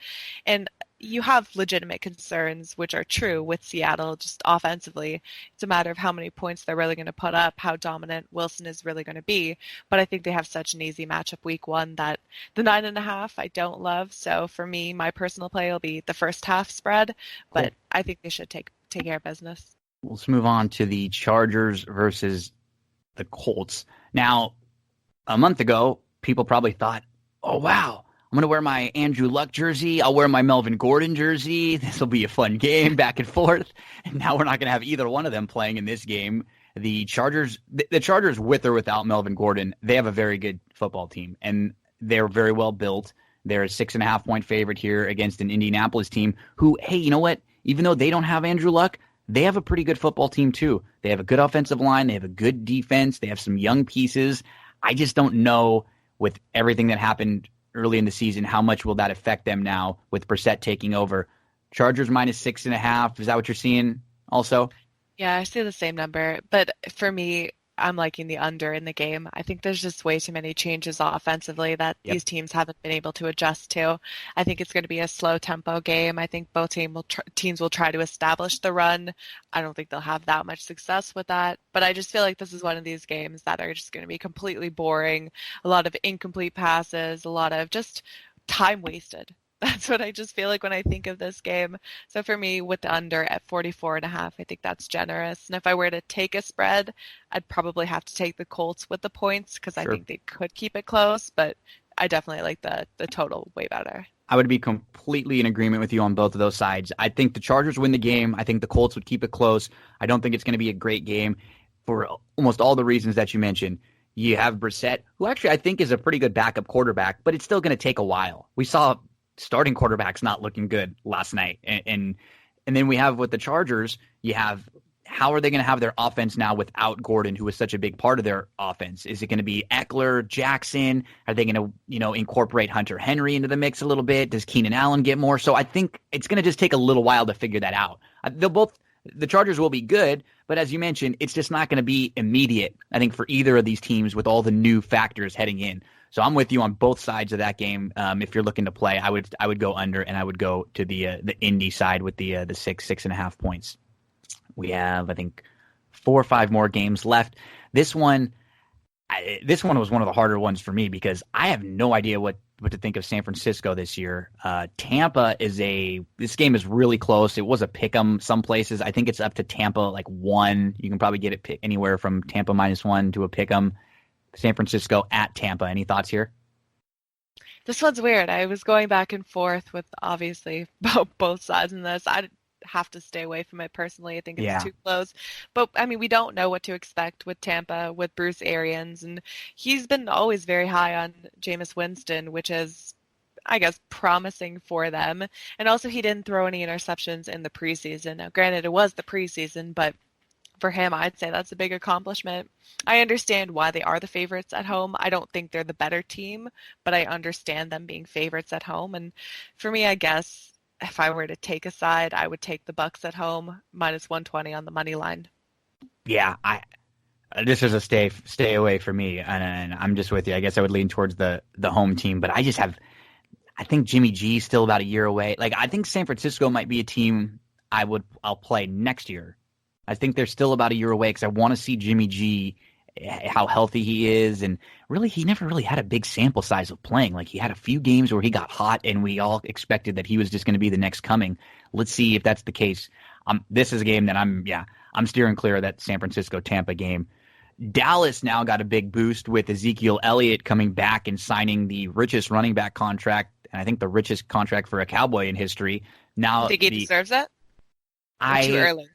And you have legitimate concerns, which are true with Seattle, just offensively. It's a matter of how many points they're really going to put up, how dominant Wilson is really going to be. But I think they have such an easy matchup week 1 that the 9.5 I don't love. So for me, my personal play will be the first half spread, but I think they should take care of business. Let's move on to the Chargers versus the Colts. Now, a month ago, people probably thought, oh, wow, I'm going to wear my Andrew Luck jersey. I'll wear my Melvin Gordon jersey. This will be a fun game back and forth. And now we're not going to have either one of them playing in this game. The Chargers, with or without Melvin Gordon, they have a very good football team, and they're very well built. They're a 6.5 point favorite here against an Indianapolis team who, hey, you know what? Even though they don't have Andrew Luck, they have a pretty good football team too. They have a good offensive line. They have a good defense. They have some young pieces. I just don't know, with everything that happened early in the season, how much will that affect them now with Brissett taking over? Chargers minus 6.5. Is that what you're seeing also? Yeah, I see the same number. But for me, I'm liking the under in the game. I think there's just way too many changes offensively that these teams haven't been able to adjust to. I think it's going to be a slow tempo game. I think both teams will try to establish the run. I don't think they'll have that much success with that. But I just feel like this is one of these games that are just going to be completely boring. A lot of incomplete passes, a lot of just time wasted. That's what I just feel like when I think of this game. So for me, with the under at 44.5, I think that's generous. And if I were to take a spread, I'd probably have to take the Colts with the points because I think they could keep it close. But I definitely like the total way better. I would be completely in agreement with you on both of those sides. I think the Chargers win the game. I think the Colts would keep it close. I don't think it's going to be a great game for almost all the reasons that you mentioned. You have Brissett, who actually I think is a pretty good backup quarterback, but it's still going to take a while. We saw starting quarterbacks not looking good last night. And then we have with the Chargers, you have, how are they going to have their offense now without Gordon, who is such a big part of their offense? Is it going to be Eckler, Jackson? Are they going to, incorporate Hunter Henry into the mix a little bit? Does Keenan Allen get more? So I think it's going to just take a little while to figure that out. The Chargers will be good, but as you mentioned, it's just not going to be immediate, I think, for either of these teams with all the new factors heading in. So I'm with you on both sides of that game. If you're looking to play, I would go under, and I would go to the Indy side with the 6.5 points. We have, I think, 4 or 5 more games left. This one was one of the harder ones for me because I have no idea what to think of San Francisco this year. Tampa this game is really close. It was a pick 'em some places. I think it's up to Tampa like 1. You can probably get it anywhere from Tampa -1 to a pick 'em. San Francisco at Tampa. Any thoughts here? This one's weird. I was going back and forth with obviously both sides in this. I have to stay away from it personally. I think it's too close. But I mean, we don't know what to expect with Tampa, with Bruce Arians, and he's been always very high on Jameis Winston, which is, I guess, promising for them. And also, he didn't throw any interceptions in the preseason. Now, granted, it was the preseason, but for him, I'd say that's a big accomplishment. I understand why they are the favorites at home. I don't think they're the better team, but I understand them being favorites at home. And for me, I guess if I were to take a side, I would take the Bucks at home -120 on the money line. Yeah, this is a stay away for me, and I'm just with you. I guess I would lean towards the home team, but I I think Jimmy G's still about a year away. Like, I think San Francisco might be a team I'll play next year. I think they're still about a year away because I want to see Jimmy G, how healthy he is. And really, he never really had a big sample size of playing. Like, he had a few games where he got hot and we all expected that he was just going to be the next coming. Let's see if that's the case. This is a game that I'm steering clear of that San Francisco-Tampa game. Dallas now got a big boost with Ezekiel Elliott coming back and signing the richest running back contract, and I think the richest contract for a Cowboy in history. Now, I think he deserves it. Too early.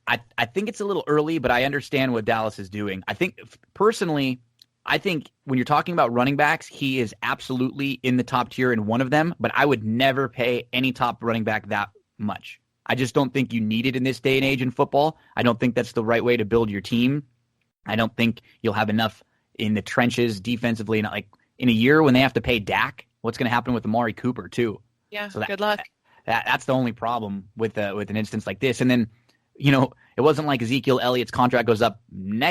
I think it's a little early, but I understand what Dallas is doing. I think personally, when you're talking about running backs, he is absolutely in the top tier in one of them, but I would never pay any top running back that much. I just don't think you need it in this day and age in football. I don't think that's the right way to build your team. I don't think you'll have enough in the trenches defensively. Like in a year when they have to pay Dak, what's going to happen with Amari Cooper too? Yeah, so good luck. That's the only problem with an instance like this. And then, it wasn't like Ezekiel Elliott's contract goes up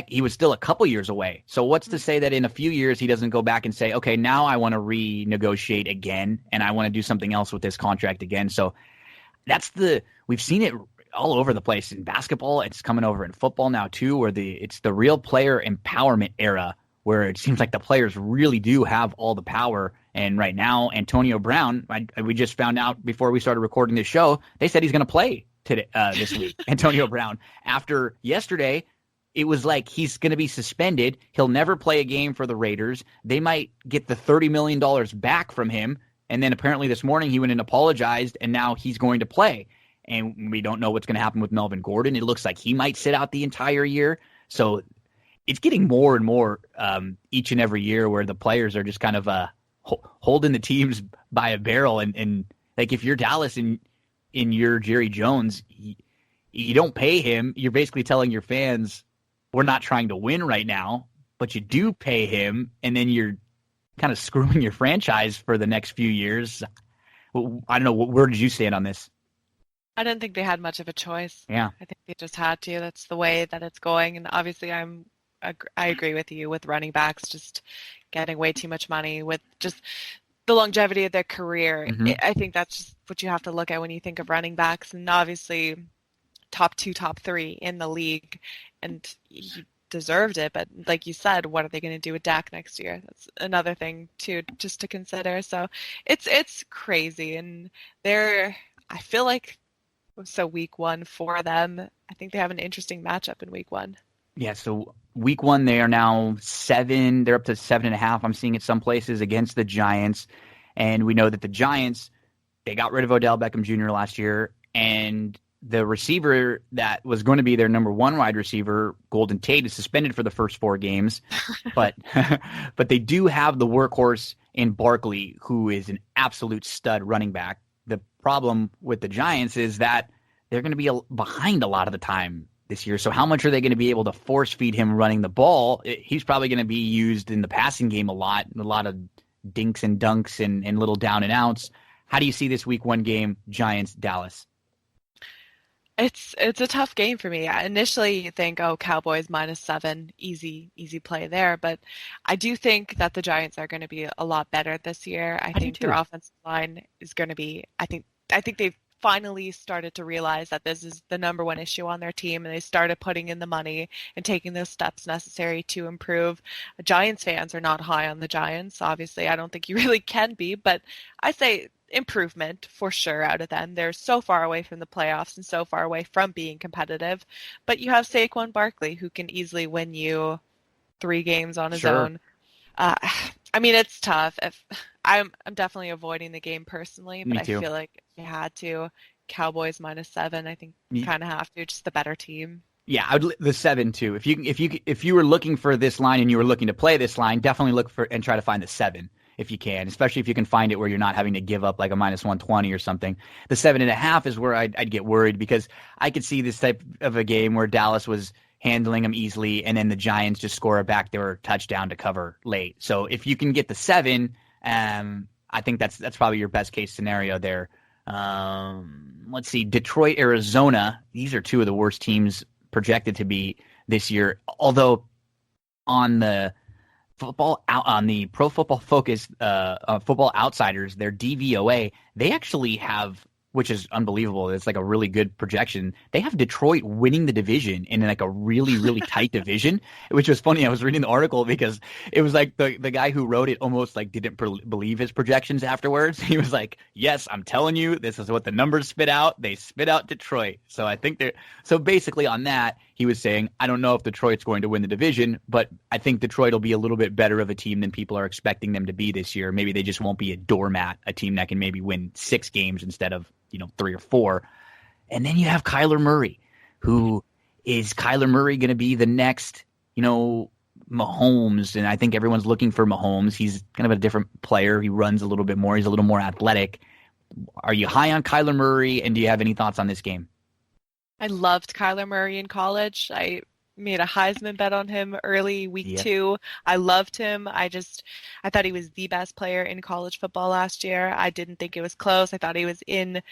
he was still a couple years away. So what's to say that in a few years he doesn't go back and say, okay, now I want to renegotiate again and I want to do something else with this contract again. So we've seen it all over the place in basketball. It's coming over in football now too, where it's the real player empowerment era where it seems like the players really do have all the power. And right now, Antonio Brown, we just found out before we started recording this show, they said he's going to play today, this week. Antonio Brown, after yesterday, it was like he's going to be suspended. He'll never play a game for the Raiders. They might get the $30 million back from him. And then apparently this morning he went and apologized, and now he's going to play. And we don't know what's going to happen with Melvin Gordon. It looks like he might sit out the entire year. So it's getting more and more each and every year where the players are just kind of holding the teams by a barrel. And like if you're Dallas and you're Jerry Jones, you don't pay him. You're basically telling your fans, we're not trying to win right now, but you do pay him. And then you're kind of screwing your franchise for the next few years. I don't know. Where did you stand on this? I didn't think they had much of a choice. Yeah. I think they just had to. That's the way that it's going. And obviously I agree with you with running backs just getting way too much money with just the longevity of their career. Mm-hmm. I think that's just what you have to look at when you think of running backs. And obviously top 2, top 3 in the league. And he deserved it. But like you said, what are they going to do with Dak next year? That's another thing too, just to consider. So it's crazy. And I feel like week 1 for them, I think they have an interesting matchup in week 1. Yeah, so week 1 they are now 7. They're up to 7.5. I'm seeing it some places against the Giants. And we know that the Giants, they got rid of Odell Beckham Jr. last year. And the receiver that was going to be their number 1 wide receiver, Golden Tate, is suspended for the first 4 games. but they do have the workhorse in Barkley, who is an absolute stud running back. The problem with the Giants is that they're going to be behind a lot of the time this year. So how much are they going to be able to force feed him running the ball? He's probably going to be used in the passing game a lot of dinks and dunks and little down and outs. How do you see this week 1 game, Giants, Dallas? It's a tough game for me. Initially, you think, Cowboys -7, easy play there. But I do think that the Giants are going to be a lot better this year. I think their offensive line is going to be. I think they've finally started to realize that this is the number 1 issue on their team, and they started putting in the money and taking the steps necessary to improve. Giants fans are not high on the Giants. Obviously, I don't think you really can be, but I say improvement for sure out of them. They're so far away from the playoffs and so far away from being competitive. But you have Saquon Barkley, who can easily win you 3 games on his own. I mean, it's tough. I'm definitely avoiding the game personally, but I feel like if you had to, Cowboys -7, I think you kind of have to. Just the better team. Yeah, I would the 7 too. If you were looking for this line and you were looking to play this line, definitely look for and try to find the 7. If you can, especially if you can find it where you're not having to give up like a -120 or something. The 7.5 is where I'd get worried because I could see this type of a game where Dallas was handling them easily and then the Giants just score a backdoor touchdown to cover late. So if you can get the 7, I think that's probably your best case scenario there. Let's see, Detroit, Arizona. These are 2 of the worst teams projected to be this year. Although on the Football out on the Pro Football Focus, Football Outsiders, their DVOA, they actually have, which is unbelievable. It's like a really good projection. They have Detroit winning the division in like a really, really tight division, which was funny. I was reading the article because it was like the guy who wrote it almost like didn't believe his projections afterwards. He was like, yes, I'm telling you, this is what the numbers spit out. They spit out Detroit. So I think so basically on that, he was saying, I don't know if Detroit's going to win the division, but I think Detroit will be a little bit better of a team than people are expecting them to be this year. Maybe they just won't be a doormat, a team that can maybe win 6 games instead of 3 or 4. And then you have Kyler Murray, is Kyler Murray going to be the next, Mahomes? And I think everyone's looking for Mahomes. He's kind of a different player. He runs a little bit more. He's a little more athletic. Are you high on Kyler Murray? And do you have any thoughts on this game? I loved Kyler Murray in college. I made a Heisman bet on him early week 2. I loved him. I thought he was the best player in college football last year. I didn't think it was close. I thought he was in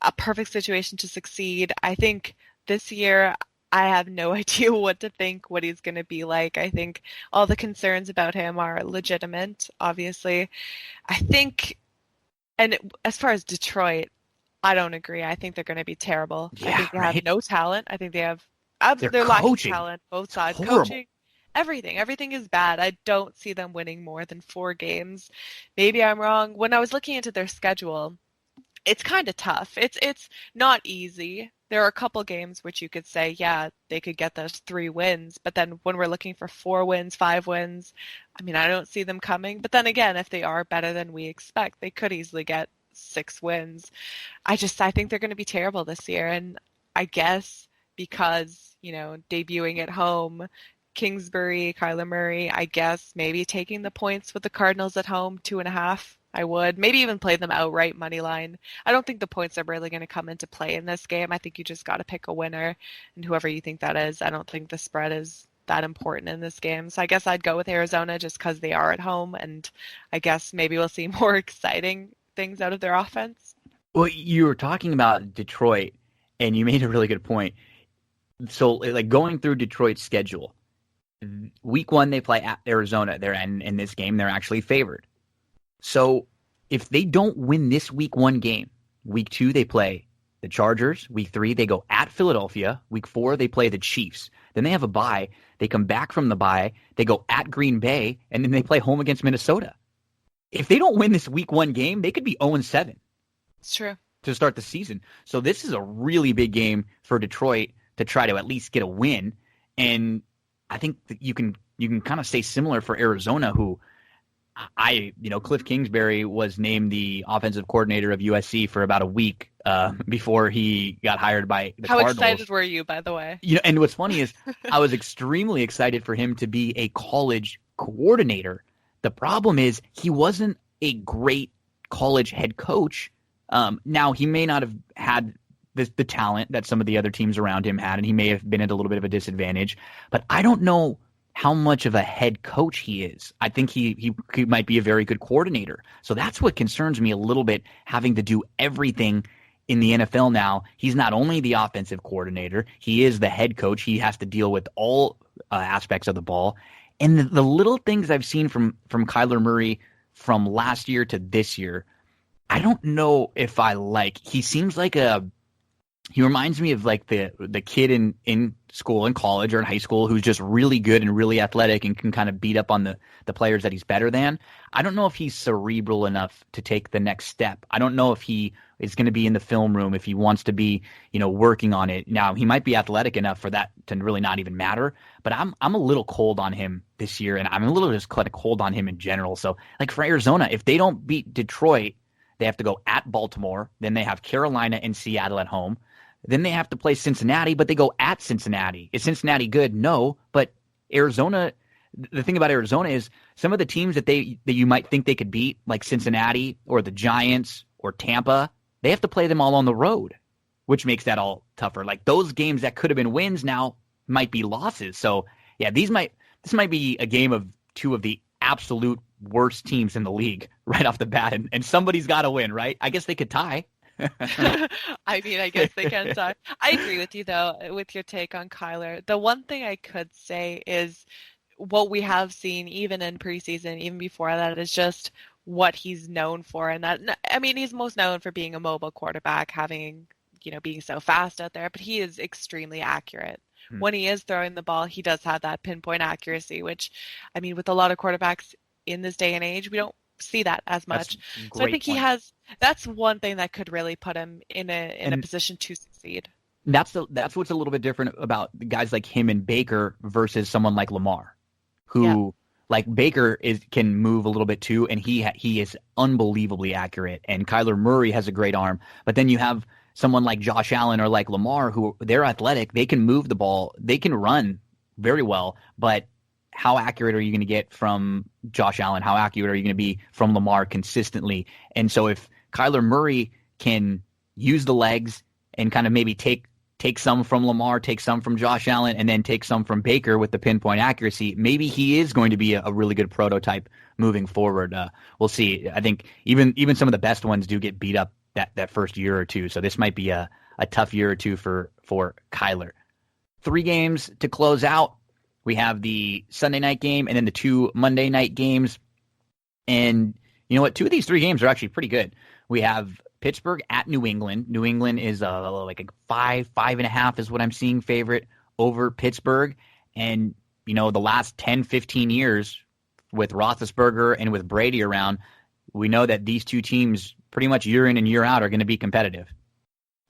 a perfect situation to succeed. I think this year I have no idea what to think, what he's going to be like. I think all the concerns about him are legitimate, obviously. I think, and as far as Detroit, I don't agree. I think they're going to be terrible. Yeah, I think they have no talent. I think they have they're lacking talent, both sides. Horrible. Coaching, everything is bad. I don't see them winning more than 4 games. Maybe I'm wrong. When I was looking into their schedule, it's kind of tough. It's not easy. There are a couple games which you could say, yeah, they could get those 3 wins. But then when we're looking for 4 wins, 5 wins, I mean, I don't see them coming. But then again, if they are better than we expect, they could easily get 6 wins. I think they're going to be terrible this year. And I guess because, debuting at home, Kingsbury, Kyler Murray, I guess maybe taking the points with the Cardinals at home, 2.5. I would maybe even play them outright money line. I don't think the points are really going to come into play in this game. I think you just got to pick a winner, and whoever you think that is. I don't think the spread is that important in this game. So I guess I'd go with Arizona just because they are at home, and I guess maybe we'll see more exciting things out of their offense. Well, you were talking about Detroit, and you made a really good point. So, like, going through Detroit's schedule, week 1 they play at Arizona. They're in this game, they're actually favored. So if they don't win this week 1 game, week 2 they play the Chargers. Week 3 they go at Philadelphia. Week 4 they play the Chiefs. Then they have a bye. They come back from the bye. They go at Green Bay, and then they play home against Minnesota. If they don't win this week 1 game, they could be 0-7. It's true. To start the season. So this is a really big game for Detroit to try to at least get a win. And I think that you can kind of say similar for Arizona, who Cliff Kingsbury was named the offensive coordinator of USC for about a week before he got hired by the Cardinals. How excited were you, by the way? And what's funny is I was extremely excited for him to be a college coordinator. The problem is he wasn't a great college head coach. Now, he may not have had the talent that some of the other teams around him had, and he may have been at a little bit of a disadvantage. But I don't know how much of a head coach he is. I think he might be a very good coordinator. So that's what concerns me a little bit, having to do everything in the NFL now. He's not only the offensive coordinator, he is the head coach. He has to deal with all aspects of the ball. And the little things I've seen from Kyler Murray from last year to this year, I don't know if I like. He seems like he reminds me of like the kid in school, in college or in high school, who's just really good and really athletic and can kind of beat up on the players that he's better than. I don't know if he's cerebral enough to take the next step. I don't know if he is going to be in the film room, if he wants to be, working on it. Now, he might be athletic enough for that to really not even matter, but I'm a little cold on him this year, and I'm a little just kind of cold on him in general. So, like for Arizona, if they don't beat Detroit, they have to go at Baltimore, then they have Carolina and Seattle at home. Then they have to play Cincinnati, but they go at Cincinnati. Is Cincinnati good? No. But Arizona, the thing about Arizona is some of the teams that you might think they could beat, like Cincinnati or the Giants or Tampa, they have to play them all on the road, which makes that all tougher. Like those games that could have been wins now might be losses. So yeah, this might be a game of 2 of the absolute worst teams in the league right off the bat, and somebody's got to win, right? I guess they could tie. I mean, I guess they can tie. I agree with you, though, with your take on Kyler. The one thing I could say is what we have seen even in preseason, even before that, is just what he's known for. And that, I mean, he's most known for being a mobile quarterback, having, being so fast out there, but he is extremely accurate. When he is throwing the ball, he does have that pinpoint accuracy, which, I mean, with a lot of quarterbacks in this day and age, we don't see that as much. So I think he has, that's one thing that could really put him in a position to succeed. That's what's a little bit different about guys like him and Baker versus someone like Lamar, who like Baker can move a little bit too, and he is unbelievably accurate. And Kyler Murray has a great arm, but then you have someone like Josh Allen or like Lamar, who they're athletic, they can move the ball, they can run very well, but how accurate are you going to get from Josh Allen? How accurate are you going to be from Lamar consistently? And so if Kyler Murray can use the legs and kind of maybe take some from Lamar, take some from Josh Allen, and then take some from Baker with the pinpoint accuracy, maybe he is going to be a really good prototype moving forward. We'll see. I think even some of the best ones do get beat up that first year or two. So this might be a tough year or two for Kyler. 3 games to close out. We have the Sunday night game and then the 2 Monday night games. And you know what? 2 of these 3 games are actually pretty good. We have Pittsburgh at New England. New England is like a 5.5 is what I'm seeing favorite over Pittsburgh. And, the last 10, 15 years with Roethlisberger and with Brady around, we know that these 2 teams pretty much year in and year out are going to be competitive.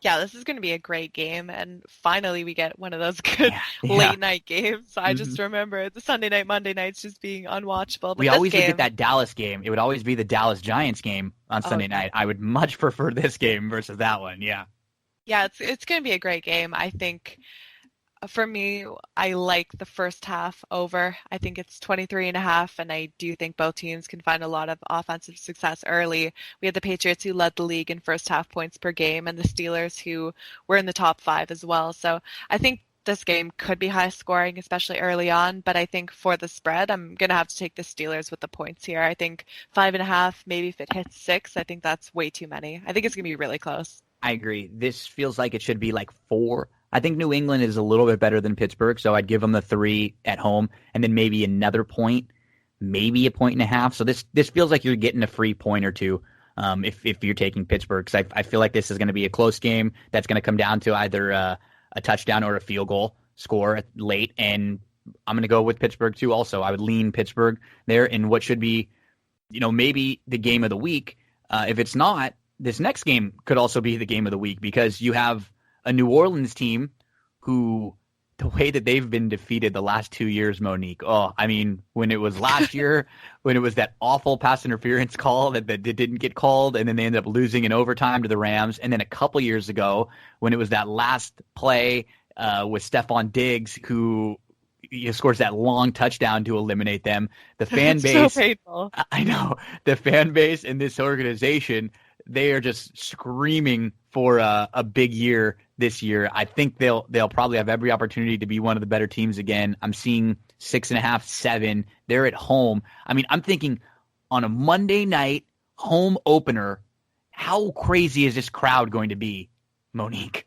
Yeah, this is going to be a great game, and finally we get one of those good late night games. I just remember the Sunday night, Monday nights just being unwatchable. But we always look at that Dallas game. It would always be the Dallas Giants game on Sunday night. I would much prefer this game versus that one. Yeah. Yeah, it's going to be a great game. I think for me, I like the first half over. I think it's 23.5, and I do think both teams can find a lot of offensive success early. We had the Patriots who led the league in first half points per game, and the Steelers who were in the top 5 as well. So I think this game could be high scoring, especially early on, but I think for the spread, I'm going to have to take the Steelers with the points here. I think 5.5, maybe if it hits 6, I think that's way too many. I think it's going to be really close. I agree. This feels like it should be like 4. I think New England is a little bit better than Pittsburgh, so I'd give them the 3 at home, and then maybe another point, maybe a 1.5. So this feels like you're getting a free point or 2 if you're taking Pittsburgh, because I feel like this is going to be a close game that's going to come down to either a touchdown or a field goal score late, and I'm going to go with Pittsburgh too also. I would lean Pittsburgh there in what should be, maybe the game of the week. If it's not, this next game could also be the game of the week, because you have a New Orleans team who, the way that they've been defeated the last 2 years, Monique, when it was last year, when it was that awful pass interference call that didn't get called, and then they ended up losing in overtime to the Rams, and then a couple years ago when it was that last play with Stephon Diggs, who scores that long touchdown to eliminate them. The fan base, so painful. I know, the fan base in this organization, they are just screaming for a big year this year. I think they'll probably have every opportunity to be one of the better teams again. I'm seeing 6.5, 7. They're at home. I'm thinking on a Monday night home opener, how crazy is this crowd going to be, Monique?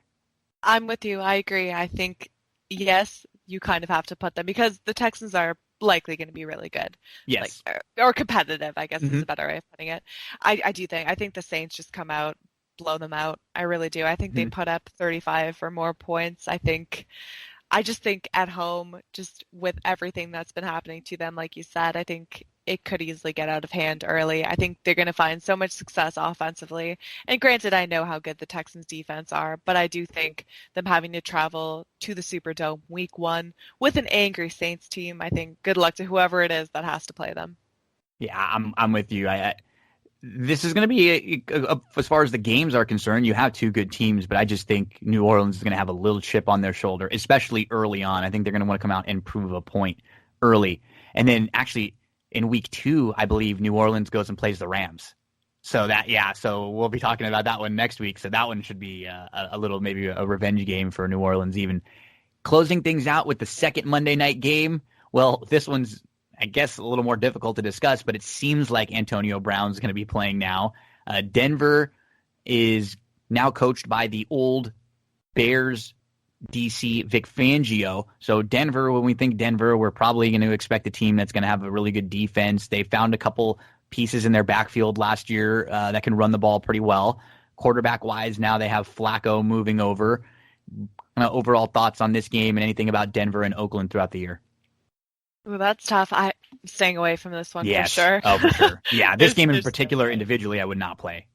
I'm with you. I agree. I think, yes, you kind of have to put them, because the Texans are likely going to be really good. Yes. Or competitive, I guess is a better way of putting it. I think the Saints just come out, blow them out. I really do. I think they put up 35 or more points. I just think at home, just with everything that's been happening to them, like you said, I think it could easily get out of hand early. I think they're going to find so much success offensively. And granted, I know how good the Texans defense are, but I do think them having to travel to the Superdome week 1 with an angry Saints team, I think good luck to whoever it is that has to play them. Yeah, I'm with you. This is going to be, as far as the games are concerned, you have 2 good teams, but I just think New Orleans is going to have a little chip on their shoulder, especially early on. I think they're going to want to come out and prove a point early. And then actually in week 2, I believe New Orleans goes and plays the Rams. So so we'll be talking about that one next week. So that one should be a little, maybe a revenge game for New Orleans even. Closing things out with the second Monday night game. Well, this one's, I guess, a little more difficult to discuss, but it seems like Antonio Brown's going to be playing now. Denver is now coached by the old Bears DC Vic Fangio. So Denver, when we think Denver, we're probably going to expect a team that's going to have a really good defense. They found a couple pieces in their backfield last year that can run the ball pretty well. Quarterback-wise, now they have Flacco moving over. Overall thoughts on this game and anything about Denver and Oakland throughout the year? Well, that's tough. I'm staying away from this one Yes. for sure. Oh, for sure. Yeah, this game in There's particular, no way. individually, I would not play.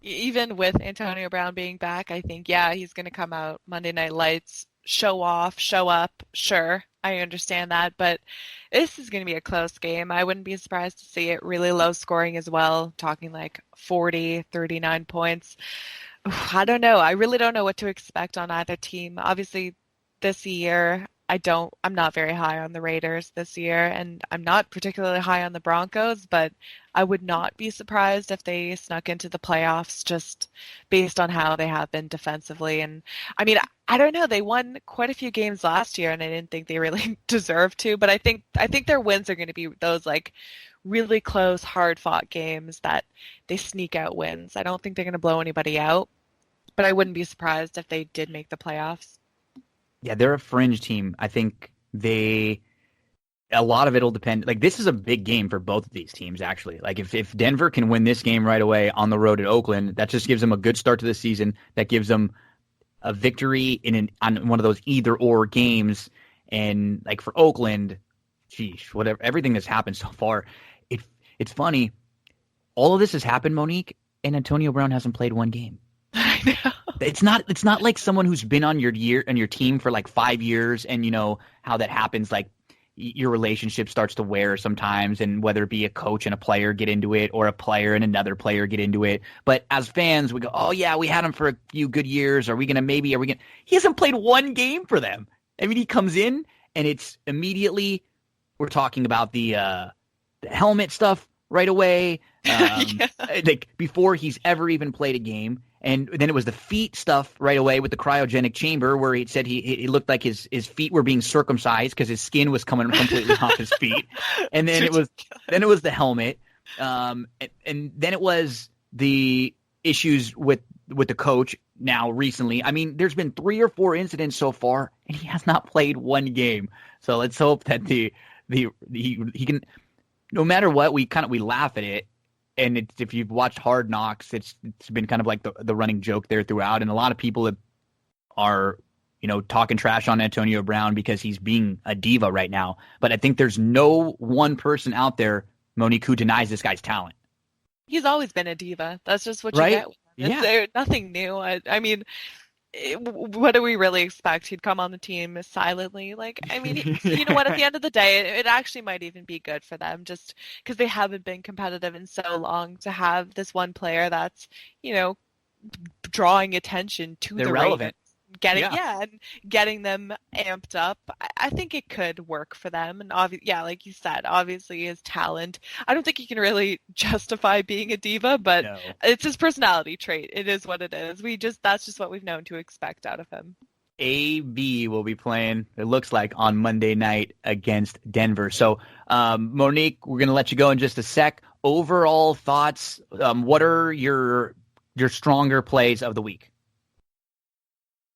Even with Antonio Brown being back, I think, yeah, he's going to come out Monday Night Lights, show off, show up. Sure, I understand that, but this is going to be a close game. I wouldn't be surprised to see it really low scoring as well, talking like 40, 39 points. I don't know. I really don't know what to expect on either team. Obviously, this year, I'm not very high on the Raiders this year, and I'm not particularly high on the Broncos, but I would not be surprised if they snuck into the playoffs just based on how they have been defensively. And I mean, I don't know. They won quite a few games last year, and I didn't think they really deserved to, but I think their wins are going to be those like really close, hard-fought games that they sneak out wins. I don't think they're going to blow anybody out, but I wouldn't be surprised if they did make the playoffs. Yeah, they're a fringe team. I think a lot of it will depend. Like, this is a big game for both of these teams, actually. Like, if Denver can win this game right away on the road at Oakland, that just gives them a good start to the season. That gives them a victory on one of those either-or games. And, like, for Oakland, geez, whatever, everything that's happened so far, it's funny. All of this has happened, Monique, and Antonio Brown hasn't played one game. I know. It's not like someone who's been on your team for like 5 years, and you know how that happens. Like, your relationship starts to wear sometimes, and whether it be a coach and a player get into it, or a player and another player get into it. But as fans, we go, oh yeah, we had him for a few good years. Are we gonna? He hasn't played one game for them. I mean, he comes in and it's immediately we're talking about the helmet stuff right away. Yeah. Like, before he's ever even played a game. And then it was the feet stuff right away with the cryogenic chamber, where he said he looked like his feet were being circumcised because his skin was coming completely off his feet. And then it was the helmet, and then it was the issues with the coach. Now recently, I mean, there's been 3 or 4 incidents so far, and he has not played one game. So let's hope that he can. No matter what, we laugh at it. And if you've watched Hard Knocks, it's been kind of like the running joke there throughout. And a lot of people are, talking trash on Antonio Brown because he's being a diva right now. But I think there's no one person out there, Monique, who denies this guy's talent. He's always been a diva. That's just what you Right? get with him. Yeah. There's nothing new. I mean, what do we really expect? He'd come on the team silently. Like, I mean, you know what? At the end of the day, it actually might even be good for them, just because they haven't been competitive in so long, to have this one player that's, drawing attention to They're the relevant. Ravens, Yeah. and getting them amped up. I think it could work for them. And like you said, obviously his talent. I don't think he can really justify being a diva, but No. it's his personality trait. It is what it is. That's just what we've known to expect out of him. AB will be playing, it looks like, on Monday night against Denver. So, Monique, we're going to let you go in just a sec. Overall thoughts, what are your stronger plays of the week?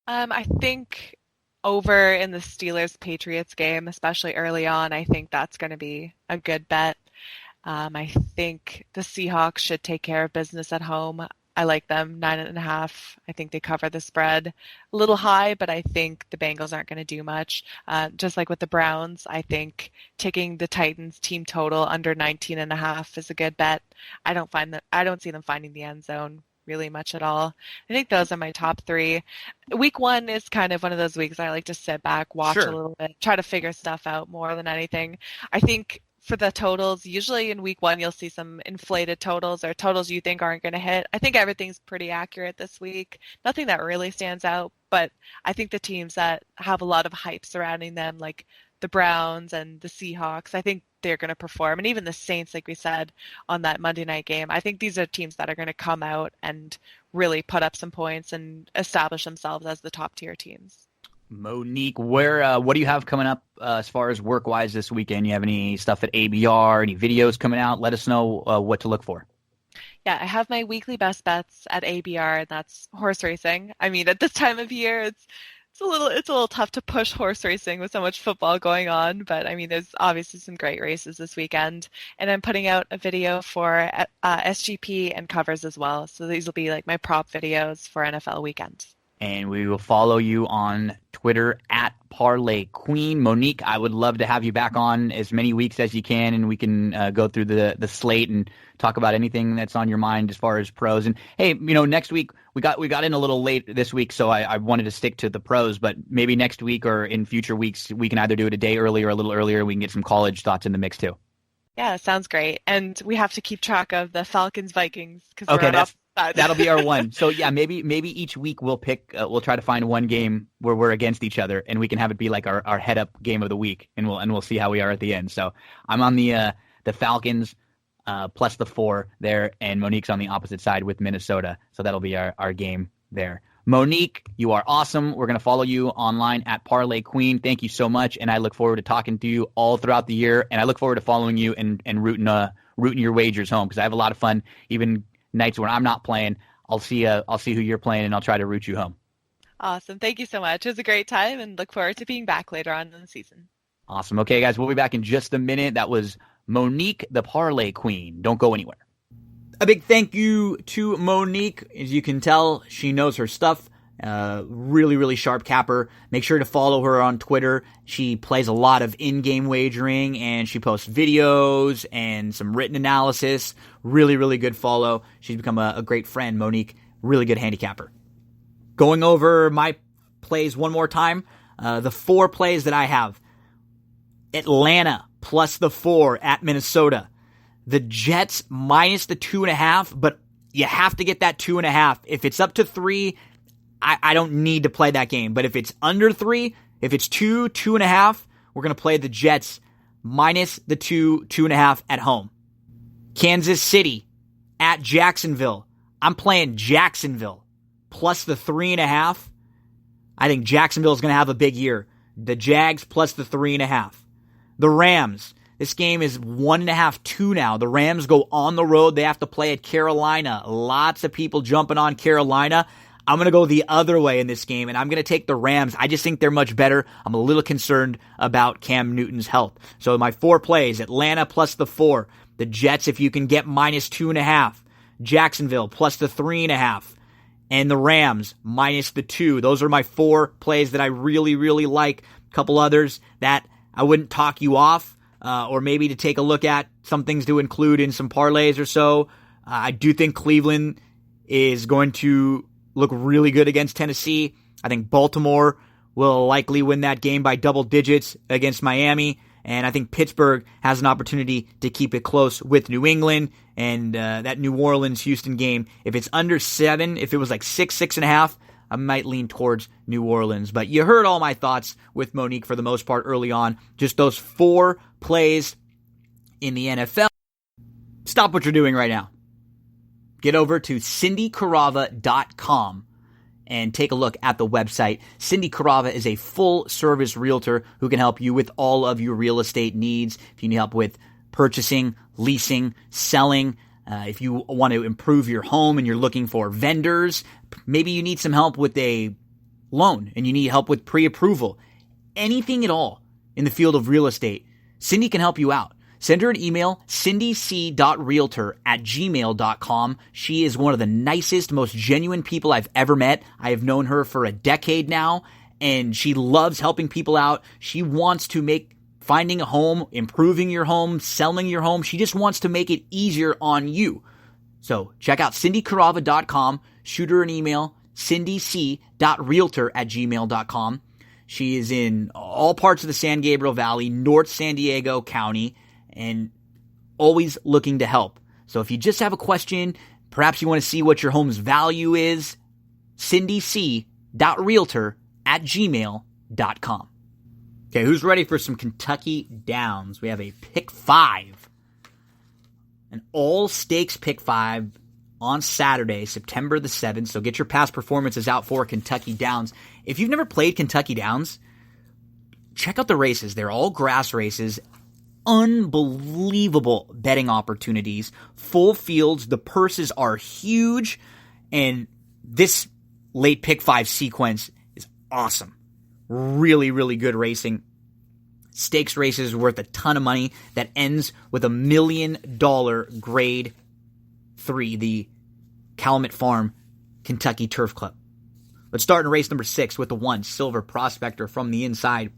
I think over in the Steelers-Patriots game, especially early on, I think that's going to be a good bet. I think the Seahawks should take care of business at home. I like them 9.5. I think they cover the spread. A little high, but I think the Bengals aren't going to do much. Just like with the Browns, I think taking the Titans team total under 19.5 is a good bet. I don't see them finding the end zone really much at all. I think those are my top 3. Week 1 is kind of one of those weeks I like to sit back, watch Sure. a little bit, try to figure stuff out more than anything. I think for the totals, usually in week 1, you'll see some inflated totals or totals you think aren't going to hit. I think everything's pretty accurate this week. Nothing that really stands out, but I think the teams that have a lot of hype surrounding them, like the Browns and the Seahawks, I think they're going to perform. And even the Saints, like we said, on that Monday night game, I think these are teams that are going to come out and really put up some points and establish themselves as the top tier teams. Monique, what do you have coming up as far as work-wise this weekend? You have any stuff at ABR, any videos coming out? Let us know what to look for. Yeah, I have my weekly best bets at ABR, and that's horse racing. I mean, at this time of year, it's It's a little tough to push horse racing with so much football going on, but I mean, there's obviously some great races this weekend, and I'm putting out a video for SGP and covers as well. So these will be like my prop videos for NFL weekend. And we will follow you on Twitter at Parlay Queen. Monique, I would love to have you back on as many weeks as you can, and we can go through the slate and talk about anything that's on your mind as far as pros. And hey, next week we got in a little late this week, so I wanted to stick to the pros. But maybe next week or in future weeks we can either do it a day early or a little earlier. We can get some college thoughts in the mix too. Yeah, sounds great. And we have to keep track of the Falcons-Vikings because that'll be our one. So yeah, maybe each week we'll try to find one game where we're against each other, and we can have it be like our head up game of the week, and we'll see how we are at the end. So I'm on the Falcons plus the 4 there, and Monique's on the opposite side with Minnesota. So that'll be our game there. Monique, you are awesome. We're going to follow you online at Parlay Queen. Thank you so much, and I look forward to talking to you all throughout the year, and I look forward to following you and rooting your wagers home, because I have a lot of fun even nights when I'm not playing. I'll see who you're playing, and I'll try to root you home. Awesome. Thank you so much. It was a great time, and look forward to being back later on in the season. Awesome. Okay, guys, we'll be back in just a minute. That was Monique, the Parlay Queen. Don't go anywhere. A big thank you to Monique. As you can tell, she knows her stuff. Really, really sharp capper. Make sure to follow her on Twitter. She plays a lot of in-game wagering, and she posts videos and some written analysis. Really, really good follow. She's become a great friend, Monique. Really good handicapper. Going over my plays one more time. The 4 plays that I have. Atlanta plus the 4 at Minnesota. The Jets minus the 2.5, but you have to get that 2.5. If it's up to 3, I don't need to play that game. But if it's under 3, if it's 2.5, we're going to play the Jets minus the 2.5 at home. Kansas City at Jacksonville. I'm playing Jacksonville plus the 3.5. I think Jacksonville is going to have a big year. The Jags plus the 3.5. The Rams. This game is 1.5, 2 now. The Rams go on the road. They have to play at Carolina. Lots of people jumping on Carolina. I'm going to go the other way in this game, and I'm going to take the Rams. I just think they're much better. I'm a little concerned about Cam Newton's health. So my 4 plays, Atlanta plus the 4. The Jets, if you can get minus 2.5. Jacksonville plus the 3.5. And the Rams minus the 2. Those are my 4 plays that I really, really like. A couple others that I wouldn't talk you off. Or maybe to take a look at some things to include in some parlays or so. I do think Cleveland is going to look really good against Tennessee. I think Baltimore will likely win that game by double digits against Miami. And I think Pittsburgh has an opportunity to keep it close with New England. And that New Orleans-Houston game, if it's under 7, if it was like 6, 6.5, I might lean towards New Orleans. But you heard all my thoughts with Monique for the most part early on. Just those 4 plays in the NFL. Stop what you're doing right now. Get over to cindycarava.com and take a look at the website. Cindy Carava is a full-service realtor who can help you with all of your real estate needs. If you need help with purchasing, leasing, selling, if you want to improve your home and you're looking for vendors, maybe you need some help with a loan and you need help with pre-approval. Anything at all in the field of real estate, Cindy can help you out. Send her an email, cindyc.realtor@gmail.com. She is one of the nicest, most genuine people I've ever met. I have known her for a decade now, and she loves helping people out. She wants to make finding a home, improving your home, selling your home. She just wants to make it easier on you. So check out cindycarava.com. Shoot her an email, cindyc.realtor@gmail.com. She is in all parts of the San Gabriel Valley, North San Diego County, and always looking to help. So if you just have a question, perhaps you want to see what your home's value is, cindyc.realtor@gmail.com. Okay, who's ready for some Kentucky Downs? We have a pick 5. An all-stakes pick 5 on Saturday, September the 7th. So get your past performances out for Kentucky Downs. If you've never played Kentucky Downs, check out the races. They're all grass races. Unbelievable betting opportunities. Full fields. The purses are huge. And this late pick 5 sequence is awesome. really, really good racing. Stakes races worth a ton of money that ends with $1 million Grade 3, the Calumet Farm Kentucky Turf Club. Let's start in race number 6 with the 1, Silver Prospector from the inside.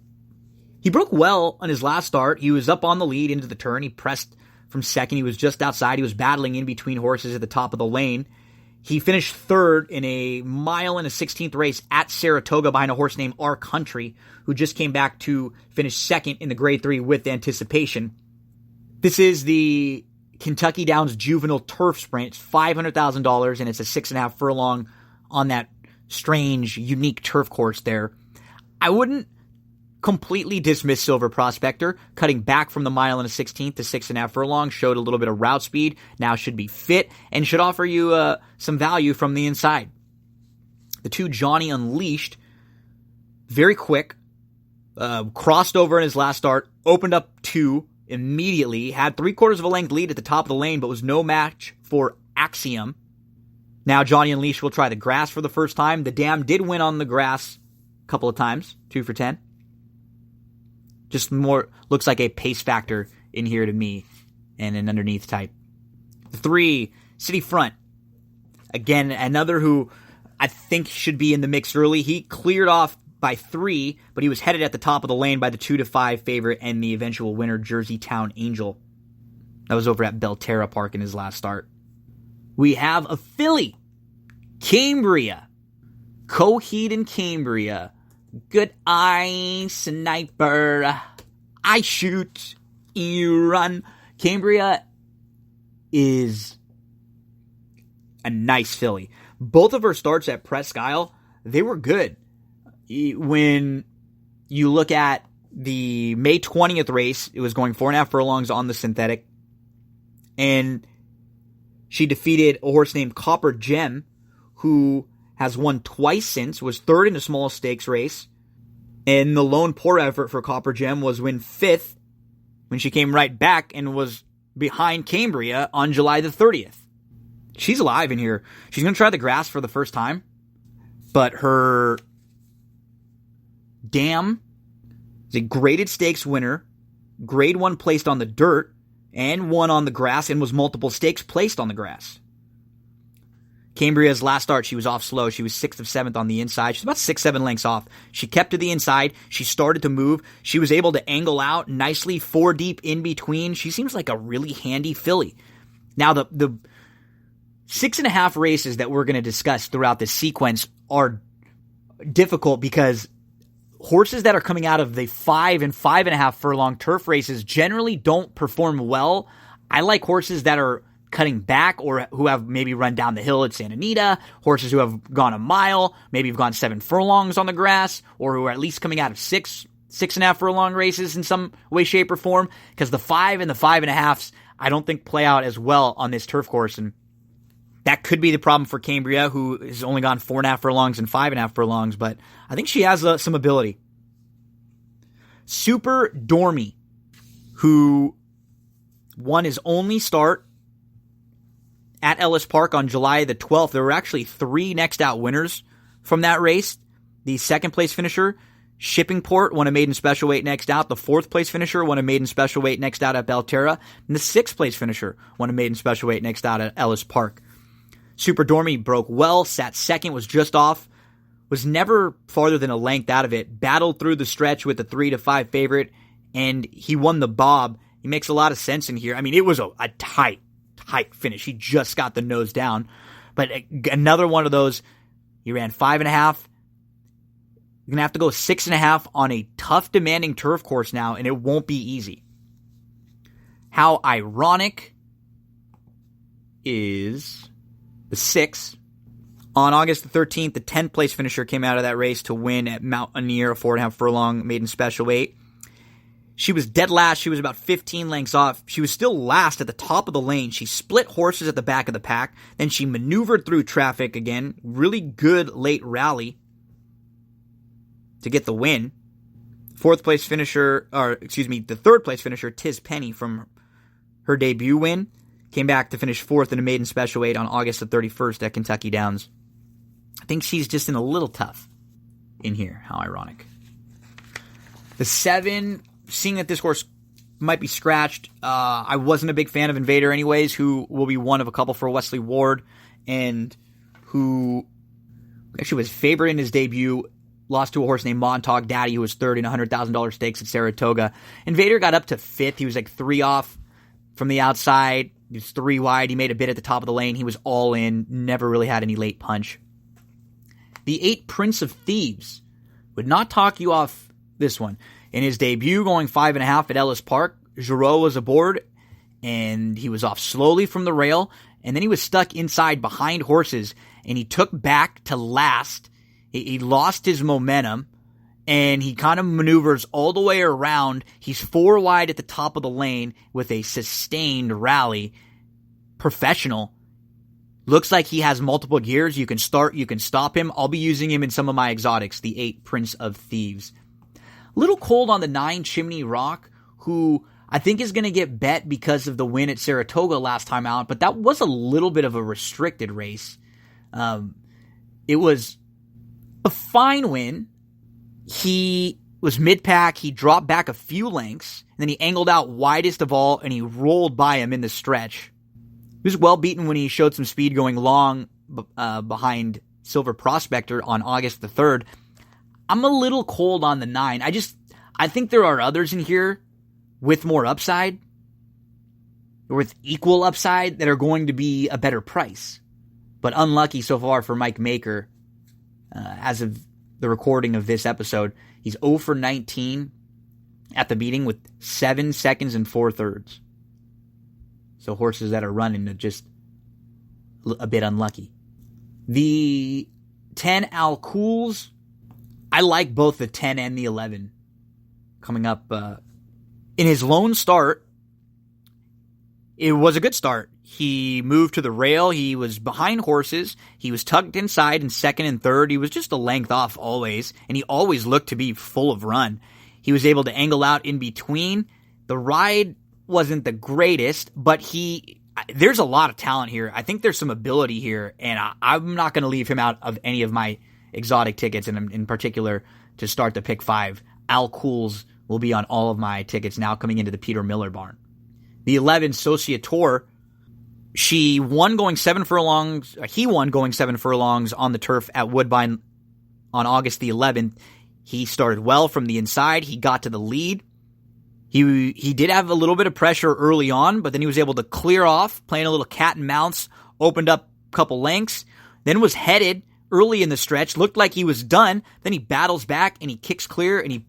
He broke well on his last start. He was up on the lead into the turn. He pressed from second. He was just outside. He was battling in between horses at the top of the lane. He finished third in a 1 16th race at Saratoga behind a horse named Our Country, who just came back to finish second in the Grade 3 with Anticipation. This is the Kentucky Downs Juvenile Turf Sprint. It's $500,000, and it's a 6.5 furlong on that strange, unique turf course there. I wouldn't completely dismiss Silver Prospector. Cutting back from the 1 16th to 6.5 furlong, showed a little bit of route speed. Now should be fit and should offer you some value from the inside. The 2, Johnny Unleashed, very quick, crossed over in his last start, opened up 2 immediately, had 3/4 of a length lead at the top of the lane, but was no match for Axiom. Now Johnny Unleashed will try the grass for the first time. The Dam did win on the grass a couple of times, 2 for 10. Just more looks like a pace factor in here to me and an underneath type. 3, City Front. Again, another who I think should be in the mix early. He cleared off by 3, but he was headed at the top of the lane by the 2-5 favorite and the eventual winner, Jersey Town Angel. That was over at Belterra Park in his last start. We have a filly, Cambria. Coheed and Cambria. Good eye, sniper. I shoot, you run. Cambria is a nice filly. Both of her starts at Presque Isle, they were good. When you look at the May 20th race, it was going 4.5 furlongs on the synthetic. And she defeated a horse named Copper Gem, who has won twice since, was third in a small stakes race. And the lone poor effort for Copper Gem was win 5th when she came right back and was behind Cambria on July the 30th. She's alive in here. She's going to try the grass for the first time. But her Dam is a graded stakes winner, Grade 1 placed on the dirt, and won on the grass, and was multiple stakes placed on the grass. Cambria's last start, she was off slow. She was 6th of 7th on the inside. She's about 6-7 lengths off. She kept to the inside. She started to move. She was able to angle out nicely 4 deep in between. She seems like a really handy filly. Now, the 6.5 races that we're going to discuss throughout this sequence are difficult because horses that are coming out of the 5 and 5.5 furlong turf races generally don't perform well. I like horses that are cutting back or who have maybe run down the hill at Santa Anita, horses who have gone a mile, maybe have gone 7 furlongs on the grass, or who are at least coming out of 6.5 furlong races in some way, shape, or form, because the 5 and the 5.5s I don't think play out as well on this turf course, and that could be the problem for Cambria, who has only gone 4.5 furlongs and 5.5 furlongs, but I think she has some ability. Super Dormy, who won his only start at Ellis Park on July the 12th. There were actually 3 next out winners from that race. The second place finisher, Shippingport, won a maiden special weight next out. The 4th place finisher won a maiden special weight next out at Belterra. And the 6th place finisher won a maiden special weight next out at Ellis Park. Super Dormy broke well, sat second, was just off, was never farther than a length out of it, battled through the stretch with the 3-5 favorite, and he won the bob. He makes a lot of sense in here. I mean, it was a tight finish. He just got the nose down. But another one of those, he ran 5.5. You're going to have to go 6.5 on a tough, demanding turf course now, and it won't be easy. How ironic is the 6. On August the 13th, the 10th place finisher came out of that race to win at Mountaineer, a 4.5 furlong maiden special weight. She was dead last. She was about 15 lengths off. She was still last at the top of the lane. She split horses at the back of the pack. Then she maneuvered through traffic again. Really good late rally to get the win. The 3rd place finisher, Tiz Penny, from her debut win, came back to finish 4th in a maiden special weight on August the 31st at Kentucky Downs. I think she's just in a little tough in here. How ironic. The 7, seeing that this horse might be scratched, I wasn't a big fan of Invader anyways, who will be one of a couple for Wesley Ward, and who actually was favored in his debut, lost to a horse named Montauk Daddy, who was third in $100,000 stakes at Saratoga. Invader got up to 5th. He was like 3 off from the outside. He was 3 wide. He made a bid at the top of the lane. He was all in, never really had any late punch. The 8, Prince of Thieves, would not talk you off this one. In his debut, going 5.5 at Ellis Park, Giroux was aboard, and he was off slowly from the rail, and then he was stuck inside behind horses, and he took back to last. He lost his momentum, and he kind of maneuvers all the way around. He's 4 wide at the top of the lane with a sustained rally. Professional. Looks like he has multiple gears. You can start, you can stop him. I'll be using him in some of my exotics, the 8, Prince of Thieves. Little cold on the 9, Chimney Rock, who I think is going to get bet because of the win at Saratoga last time out, but that was a little bit of a restricted race. It was a fine win. He was mid-pack, he dropped back a few lengths, and then he angled out widest of all, and he rolled by him in the stretch. He was well beaten when he showed some speed going long behind Silver Prospector on August the 3rd. I'm a little cold on the 9. I think there are others in here with more upside, or with equal upside, that are going to be a better price. But unlucky so far for Mike Maker, as of the recording of this episode. He's 0 for 19 at the meeting with 7 seconds and 4 thirds. So horses that are running are just a bit unlucky. The 10 Al Cools, I like both the 10 and the 11 coming up. In his lone start, it was a good start. He moved to the rail. He was behind horses. He was tucked inside in second and third. He was just a length off always, and he always looked to be full of run. He was able to angle out in between. The ride wasn't the greatest, but there's a lot of talent here. I think there's some ability here, and I'm not going to leave him out of any of my exotic tickets, and in particular to start the pick 5. Al Cools will be on all of my tickets now coming into the Peter Miller barn. The 11, Sociator, he won going 7 furlongs on the turf at Woodbine on August the 11th. He started well from the inside. He got to the lead. He did have a little bit of pressure early on, but then he was able to clear off, playing a little cat and mouse, opened up a couple lengths, then was headed early in the stretch, looked like he was done, then he battles back and he kicks clear and he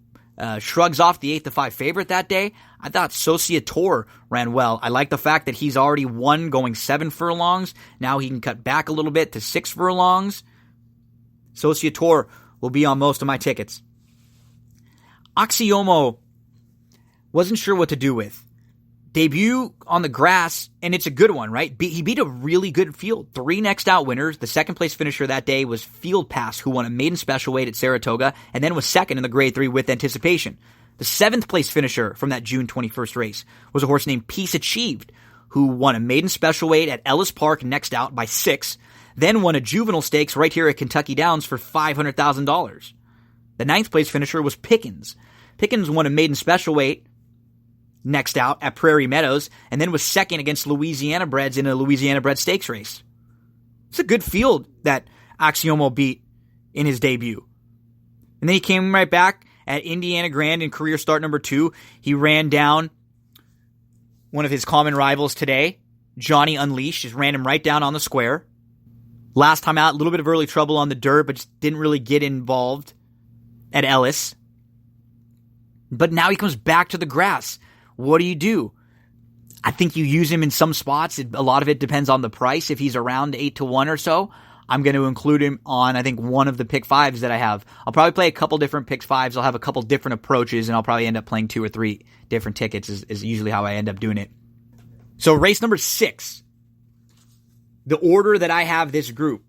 shrugs off the 8-5 favorite that day. I thought Sociator ran well. I like the fact that he's already won going 7 furlongs. Now he can cut back a little bit to 6 furlongs. Sociator will be on most of my tickets. Axiomo, wasn't sure what to do with. Debut on the grass, and it's a good one, right? He beat a really good field. 3 next out winners. The second place finisher that day was Field Pass, who won a maiden special weight at Saratoga, and then was second in the grade 3 with Anticipation. The 7th place finisher from that June 21st race was a horse named Peace Achieved, who won a maiden special weight at Ellis Park next out by 6, then won a juvenile stakes right here at Kentucky Downs for $500,000. The 9th place finisher was Pickens. Pickens won a maiden special weight next out at Prairie Meadows, and then was second against Louisiana Breds in a Louisiana Bred Stakes race. It's a good field that Axiomo beat in his debut. And then he came right back at Indiana Grand in career start number 2. He ran down one of his common rivals today, Johnny Unleashed, just ran him right down on the square. Last time out, a little bit of early trouble on the dirt, but just didn't really get involved at Ellis. But now he comes back to the grass. What do? I think you use him in some spots. A lot of it depends on the price. If he's around 8-1 or so, I'm going to include him on, I think, one of the pick 5s that I have. I'll probably play a couple different pick 5s. I'll have a couple different approaches, and I'll probably end up playing 2 or 3 different tickets is usually how I end up doing it. So race number 6. The order that I have this group.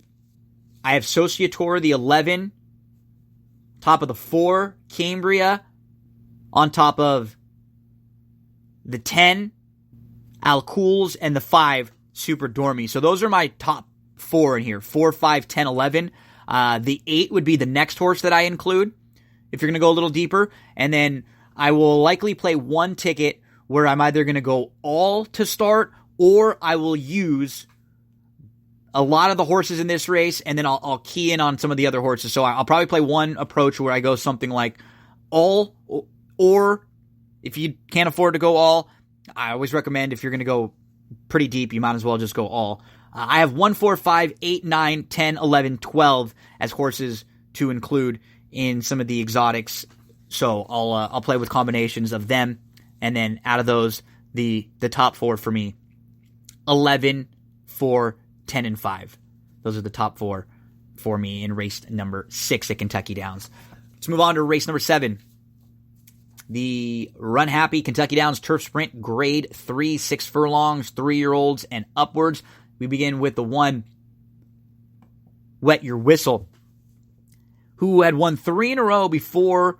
I have Sociator, the 11, top of the 4, Cambria, on top of the 10, Al Cools, and the 5, Super Dormy. So those are my top 4 in here. 4, 5, 10, 11. The 8 would be the next horse that I include. if you're going to go a little deeper. And then I will likely play one ticket where I'm either going to go all to start, or I will use a lot of the horses in this race, and then I'll key in on some of the other horses. So I'll probably play one approach where I go something like all, or if you can't afford to go all, I always recommend if you're going to go pretty deep, you might as well just go all. I have 1, 4, 5, 8, 9, 10, 11, 12 as horses to include in some of the exotics. So I'll play with combinations of them, and then out of those, the top 4 for me: 11, 4, 10, and 5. Those are the top 4 for me in race number 6 at Kentucky Downs. Let's move on to race number 7. The Run Happy Kentucky Downs Turf Sprint Grade 3, 6 furlongs, 3-year-olds and upwards. We begin with the one, Wet Your Whistle, who had won 3 in a row before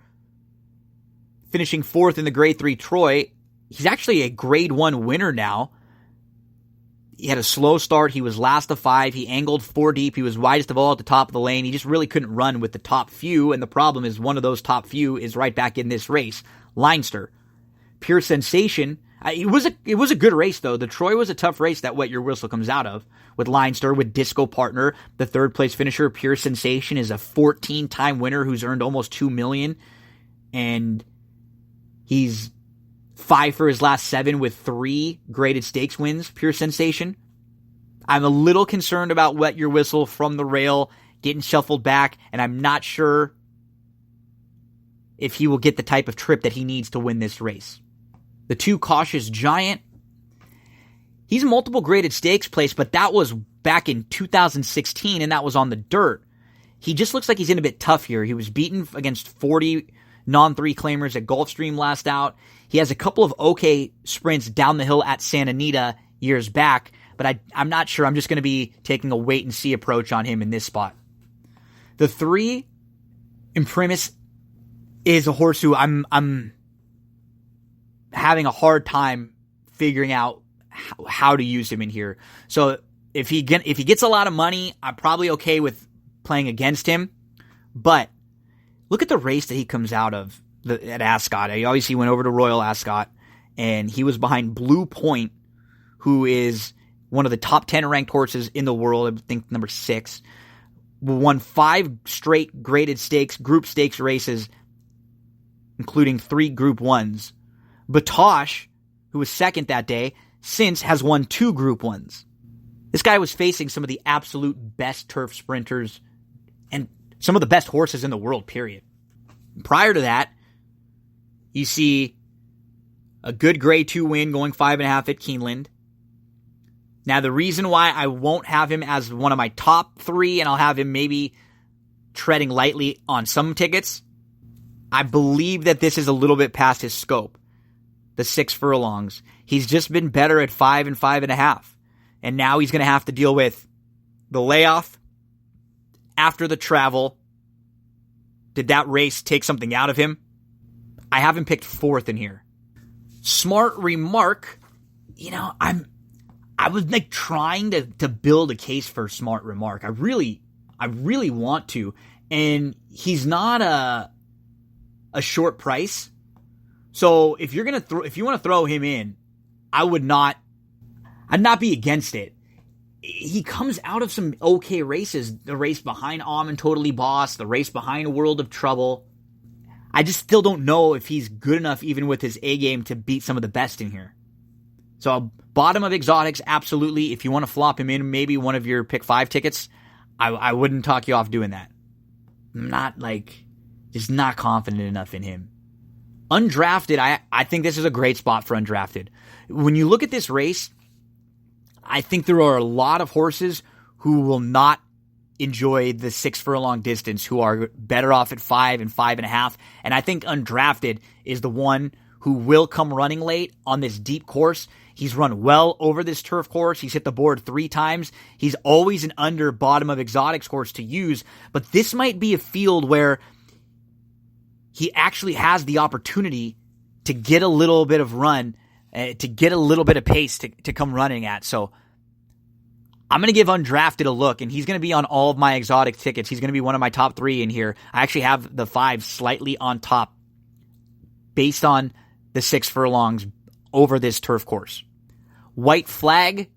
finishing 4th in the Grade 3 Troy. He's actually a Grade 1 winner now. He had a slow start. He was last of 5. He angled 4 deep. He was widest of all at the top of the lane. He just really couldn't run with the top few, and the problem is one of those top few is right back in this race, Leinster. Pure Sensation. It was a good race, though. The Troy was a tough race that Wet Your Whistle comes out of, with Leinster, with Disco Partner. The 3rd place finisher, Pure Sensation, is a 14-time winner who's earned almost $2 million, and he's 5 for his last 7 with 3 graded stakes wins, Pure Sensation. I'm a little concerned about Wet Your Whistle from the rail, getting shuffled back, and I'm not sure if he will get the type of trip that he needs to win this race. The 2 Cautious Giant, he's multiple graded stakes place, but that was back in 2016, and that was on the dirt. He just looks like he's in a bit tough here. He was beaten against 40 non-3 claimers at Gulfstream last out. He has a couple of okay sprints down the hill at Santa Anita years back, but I'm not sure. I'm just going to be taking a wait-and-see approach on him in this spot. The 3, Imprimis, is a horse who I'm having a hard time figuring out how to use him in here. So if he gets a lot of money, I'm probably okay with playing against him. But look at the race that he comes out of at Ascot. He obviously went over to Royal Ascot, and he was behind Blue Point, who is one of the top 10 ranked horses in the world. I think number 6. Won 5 straight graded stakes, group stakes races, including 3 Group 1s. Batosh, who was 2nd that day, since has won 2 Group 1s. This guy was facing some of the absolute best turf sprinters and some of the best horses in the world, period. Prior to that, you see a good Grade 2 win going 5.5 at Keeneland. Now, the reason why I won't have him as one of my top 3, and I'll have him maybe treading lightly on some tickets, I believe that this is a little bit past his scope. The 6 furlongs. He's just been better at 5 and 5.5. And now he's going to have to deal with the layoff after the travel. Did that race take something out of him? I haven't picked 4th in here. Smart Remark. I was like trying to build a case for Smart Remark. I really want to. And he's not a short price. So if you want to throw him in, I'd not be against it. He comes out of some okay races. The race behind Almond Totally Boss, the race behind World of Trouble. I just still don't know if he's good enough, even with his A game, to beat some of the best in here. So bottom of exotics, absolutely. If you want to flop him in, maybe one of your pick 5 tickets, I wouldn't talk you off doing that. I'm not just not confident enough in him. Undrafted, I think this is a great spot for undrafted. When you look at this race, I think there are a lot of horses who will not enjoy the 6 furlong distance, who are better off at 5 and 5.5. And I think undrafted is the one who will come running late on this deep course. He's run well over this turf course. He's hit the board 3 times. He's always an under bottom of exotics horse to use. But this might be a field where he actually has the opportunity to get a little bit of run, to get a little bit of pace to come running at. So I'm going to give Undrafted a look, and he's going to be on all of my exotic tickets. He's going to be one of my top 3 in here. I actually have the 5 slightly on top based on the 6 furlongs over this turf course. White Flag,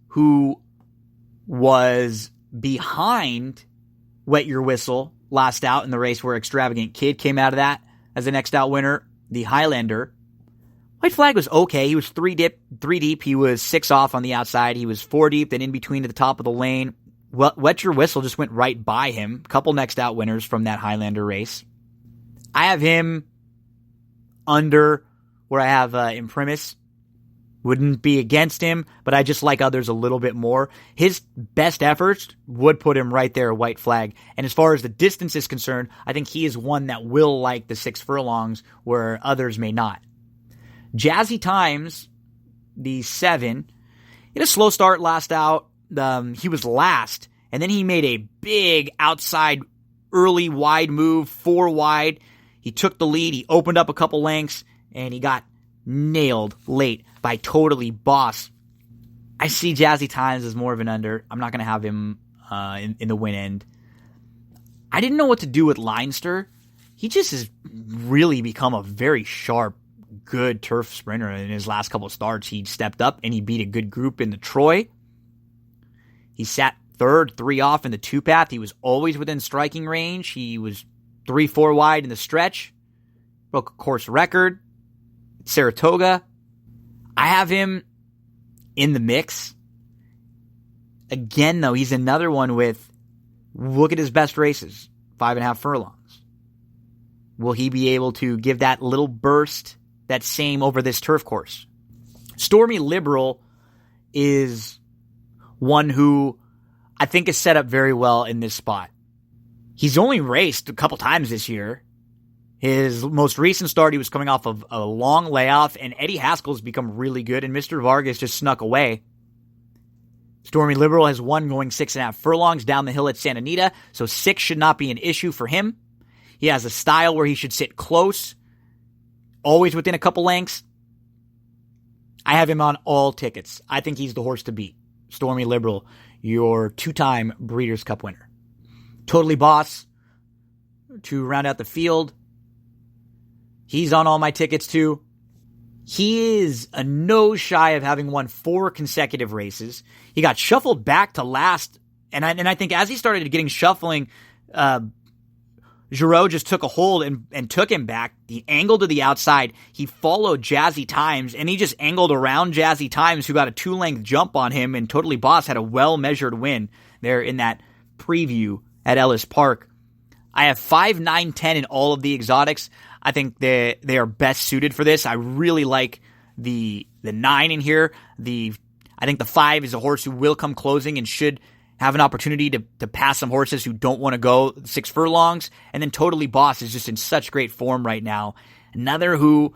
who was behind Wet Your Whistle last out in the race where Extravagant Kid came out of that as the next out winner, the Highlander. White Flag was okay. He was 3 deep. He was 6 off on the outside. He was 4 deep, then in between to the top of the lane. Wet Your Whistle just went right by him. Couple next out winners from that Highlander race. I have him under where I have Imprimis. Wouldn't be against him, but I just like others a little bit more. His best efforts would put him right there, White Flag. And as far as the distance is concerned, I think he is one that will like the 6 furlongs where others may not. Jazzy Times, the 7, he had a slow start last out. He was last, and then he made a big outside early wide move, 4 wide. He took the lead, he opened up a couple lengths, and he got nailed late by Totally Boss. I see Jazzy Times as more of an under. I'm not going to have him in the win end. I didn't know what to do with Leinster. He just has really become a very sharp, good turf sprinter. In his last couple of starts, he stepped up and he beat a good group in the Troy. He sat 3rd, 3 off in the 2-path. He was always within striking range. He was 3-4 wide in the stretch. Broke a course record. Saratoga. I have him in the mix. Again, though, he's another one with, look at his best races, 5.5 furlongs. Will he be able to give that little burst, that same over this turf course? Stormy Liberal is one who I think is set up very well in this spot. He's only raced a couple times this year. His most recent start, he was coming off of a long layoff, and Eddie Haskell's become really good, and Mr. Vargas just snuck away. Stormy Liberal has won going 6.5 furlongs down the hill at Santa Anita, so 6 should not be an issue for him. He has a style where he should sit close, always within a couple lengths. I have him on all tickets. I think he's the horse to beat. Stormy Liberal, your 2-time Breeders' Cup winner. Totally Boss, to round out the field. He's on all my tickets too. He is a nose shy of having won 4 consecutive races. He got shuffled back to last, and I think as he started getting shuffling, Giroux just took a hold and took him back. He angled to the outside. He followed Jazzy Times, and he just angled around Jazzy Times, who got a 2-length jump on him, and Totally Boss had a well-measured win there in that preview at Ellis Park. I have 5, 9, 10 in all of the exotics. I think they are best suited for this. I really like the 9 in here. I think the 5 is a horse who will come closing and should have an opportunity to pass some horses who don't want to go 6 furlongs. And then Totally Boss is just in such great form right now. Another who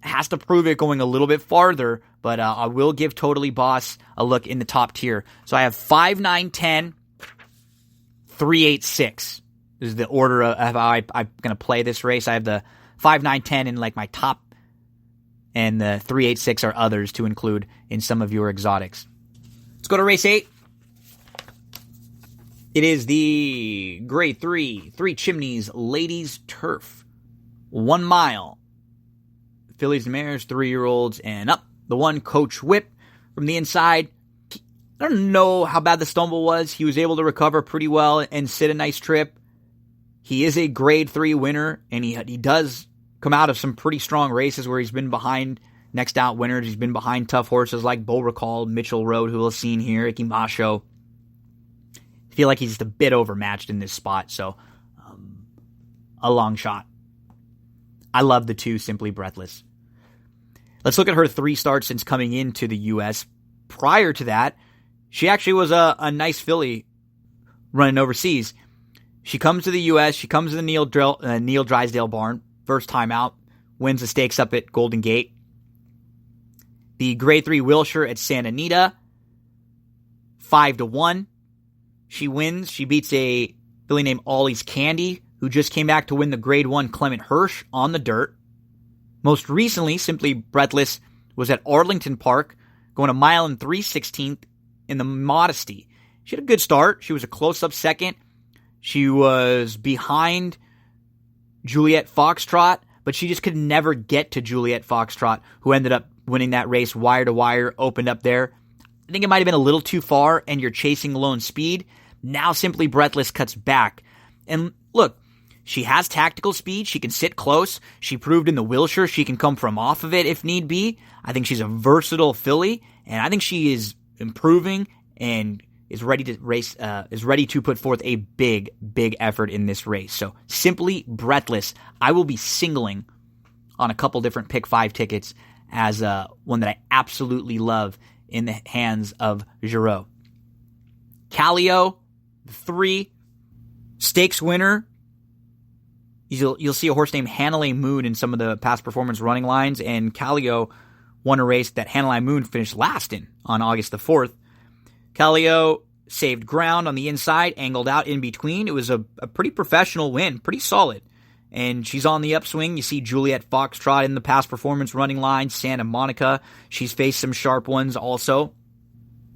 has to prove it going a little bit farther, but I will give Totally Boss a look in the top tier. So I have 5, 9, 10, 3, 8, 6. This is the order of how I'm going to play this race. I have the 5, 9, 10 in like my top, and the 3, 8, 6 are others to include in some of your exotics. Let's go to race 8. It is the Grade 3, 3 Chimneys Ladies Turf. 1 mile. Fillies and mares, 3-year-olds and up. The 1 Coach Whip from the inside. I don't know how bad the stumble was. He was able to recover pretty well and sit a nice trip. He is a Grade 3 winner, and he does come out of some pretty strong races where he's been behind next out winners. He's been behind tough horses like Bull Recall, Mitchell Road, who we'll have seen here, Icky Macho. I feel like he's just a bit overmatched in this spot, so a long shot. I love the 2 Simply Breathless. Let's look at her 3 starts since coming into the U.S. Prior to that, she actually was a nice filly running overseas. She comes to the U.S., she comes to the Neil Drysdale barn, first time out, wins the stakes up at Golden Gate. The Grade 3 Wilshire at Santa Anita, 5-1. She wins. She beats a filly named Ollie's Candy, who just came back to win the Grade 1 Clement Hirsch on the dirt. Most recently, Simply Breathless was at Arlington Park, going 1 mile and 3/16 in the modesty. She had a good start. She was a close-up second. She was behind Juliet Foxtrot, but she just could never get to Juliet Foxtrot, who ended up winning that race wire to wire, opened up there. I think it might have been a little too far, and you're chasing lone speed. Now Simply Breathless cuts back. And look, she has tactical speed. She can sit close. She proved in the Wilshire she can come from off of it if need be. I think she's a versatile filly, and I think she is improving and is ready to race. Is ready to put forth a big effort in this race. So Simply Breathless, I will be singling on a couple different pick 5 tickets as one that I absolutely love in the hands of Giroux. Callio, the 3 stakes winner. You'll see a horse named Hanalei Moon in some of the past performance running lines, and Callio won a race that Hanalei Moon finished last in on August the 4th. Callio saved ground on the inside, angled out in between. It was a pretty professional win, pretty solid. And she's on the upswing. You see Juliet Foxtrot in the past performance running line, Santa Monica. She's faced some sharp ones also.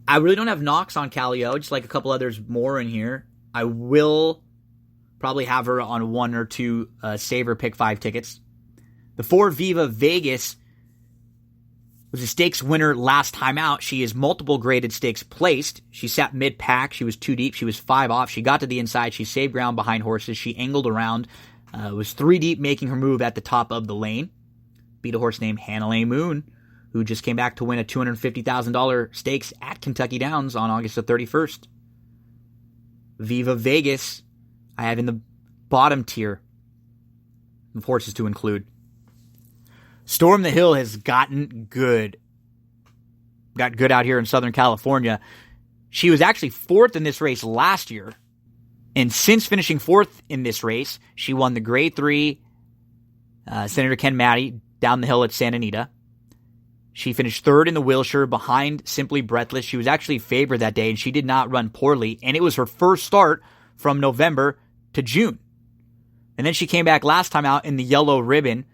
I really don't have knocks on Callio, just like a couple others more in here. I will probably have her on 1 or 2 Saver Pick 5 tickets. The 4 Viva Vegas was a stakes winner last time out. She is multiple graded stakes placed. She sat mid-pack. She was 2 deep. She was 5 off. She got to the inside. She saved ground behind horses. She angled around. Was 3 deep, making her move at the top of the lane. Beat a horse named Hanalei Moon, who just came back to win a $250,000 stakes at Kentucky Downs on August the 31st. Viva Vegas, I have in the bottom tier of horses to include. Storm the Hill has gotten good. Got good out here in Southern California. She was actually 4th in this race last year. And since finishing 4th in this race, she won the Grade 3 Senator Ken Matty down the hill at Santa Anita. She finished 3rd in the Wilshire behind Simply Breathless. She was actually favored that day, and she did not run poorly. And it was her first start from November to June. And then she came back last time out in the Yellow Ribbon.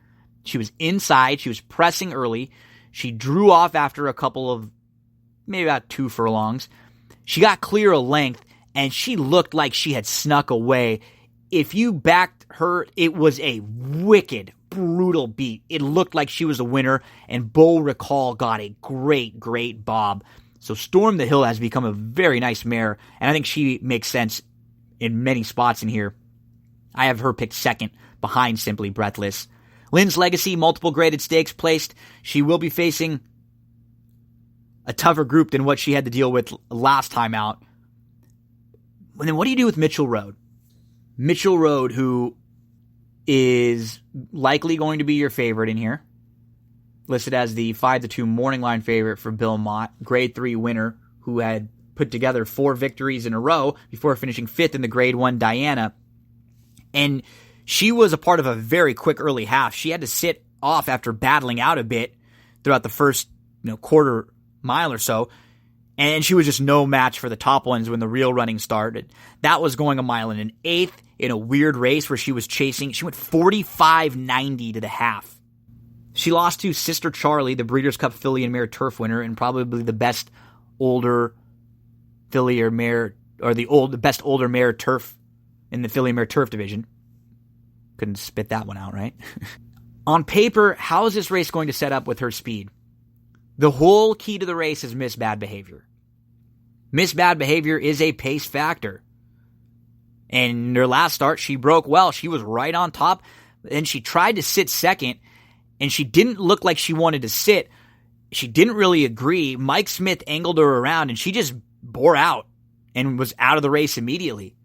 She was inside. She was pressing early. She drew off after a couple of, maybe about 2 furlongs. She got clear a length, and she looked like she had snuck away. If you backed her, it was a wicked, brutal beat. It looked like she was a winner, and Beau Recall got a great bob. So Storm the Hill has become a very nice mare, and I think she makes sense in many spots in here. I have her picked 2nd behind Simply Breathless. Lynn's Legacy, multiple graded stakes placed. She will be facing a tougher group than what she had to deal with last time out. And then what do you do with Mitchell Road? Mitchell Road, who is likely going to be your favorite in here. Listed as the 5-2 morning line favorite for Bill Mott. Grade 3 winner who had put together 4 victories in a row before finishing 5th in the Grade 1 Diana. And she was a part of a very quick early half. She had to sit off after battling out a bit throughout the first quarter mile or so. And she was just no match for the top ones when the real running started. That was going a mile and an eighth in a weird race where she was chasing. She went 45.90 to the half. She lost to Sister Charlie, the Breeders' Cup filly and mare turf winner, and probably the best older filly or mare, or the best older mare turf in the filly and mare turf division. Couldn't spit that one out, right? On paper, how is this race going to set up with her speed? The whole key to the race is Miss Bad Behavior. Miss Bad Behavior is a pace factor. And in her last start, she broke well. She was right on top. And she tried to sit second, and she didn't look like she wanted to sit. She didn't really agree. Mike Smith angled her around, and she just bore out and was out of the race immediately.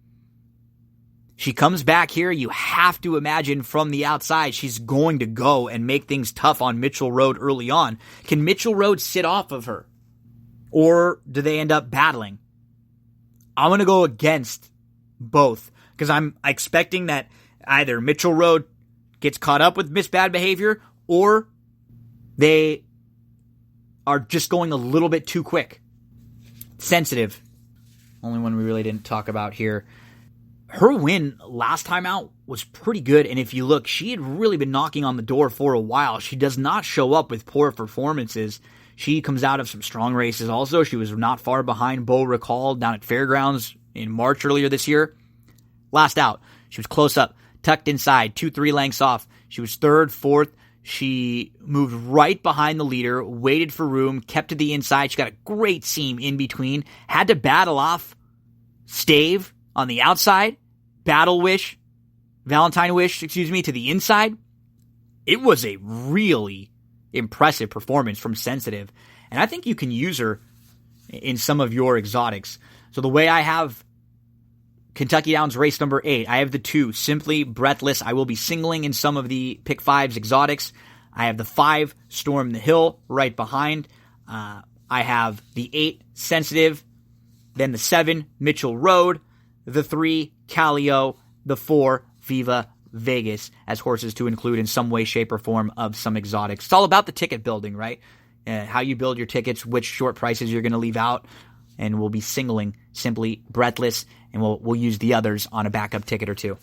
She comes back here. You have to imagine from the outside she's going to go and make things tough on Mitchell Road early on. Can Mitchell Road sit off of her? Or do they end up battling? I'm going to go against both because I'm expecting that either Mitchell Road gets caught up with Miss Bad Behavior or they are just going a little bit too quick. Sensitive. Only one we really didn't talk about here. Her win last time out was pretty good, and if you look, she had really been knocking on the door for a while. She does not show up with poor performances. She comes out of some strong races also. She was not far behind Beau Recall down at Fairgrounds in March earlier this year. Last out, she was close up, tucked inside, 2-3 lengths off. She was third, fourth. She moved right behind the leader, waited for room, kept to the inside. She got a great seam in between. Had to battle off Stave on the outside. Valentine Wish, to the inside. It was a really impressive performance from Sensitive. And I think you can use her in some of your exotics. So the way I have Kentucky Downs race number 8. I have the 2, Simply Breathless. I will be singling in some of the pick 5s exotics. I have the 5, Storm the Hill, right behind. I have the 8, Sensitive. Then the 7, Mitchell Road. The 3, Callio. The 4, Viva Vegas, as horses to include in some way, shape, or form of some exotics. It's all about the ticket building, right? How you build your tickets, which short prices you're going to leave out. And we'll be singling Simply Breathless, and we'll use the others on a backup ticket or two.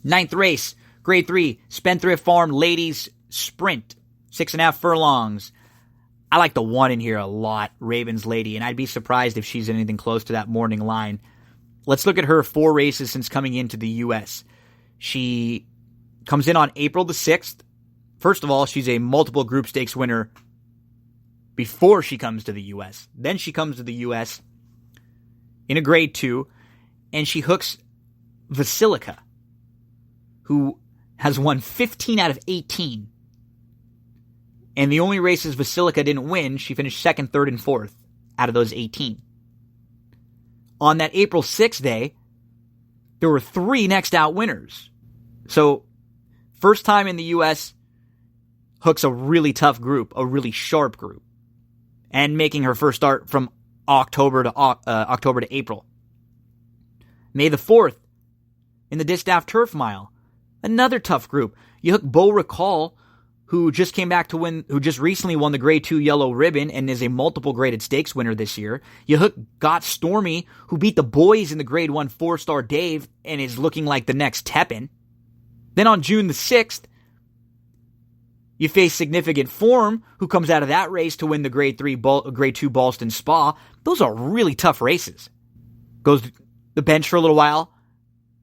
9th race, Grade 3, Spendthrift Farm Ladies Sprint, 6.5 furlongs. I like the 1 in here a lot, Ravens Lady, and I'd be surprised if she's anything close to that morning line. Let's look at her 4 races since coming into the U.S. She comes in on April the 6th. First of all, she's a multiple group stakes winner before she comes to the U.S. Then she comes to the U.S. in a Grade 2, and she hooks Vasilica, who has won 15 out of 18. And the only races Vasilica didn't win, she finished 2nd, 3rd, and 4th out of those 18. On that April 6th day, there were 3 next out winners. So, first time in the U.S., hooks a really tough group, a really sharp group, and making her first start from October to April. May the 4th, in the Distaff Turf Mile, another tough group. You hook Beau Recall, who just recently won the Grade 2 Yellow Ribbon and is a multiple graded stakes winner this year. You hook Got Stormy, who beat the boys in the Grade 1 4-star Dave and is looking like the next Tepin. Then on June the 6th, you face Significant Form, who comes out of that race to win the Grade 2 Ballston Spa. Those are really tough races. Goes to the bench for a little while,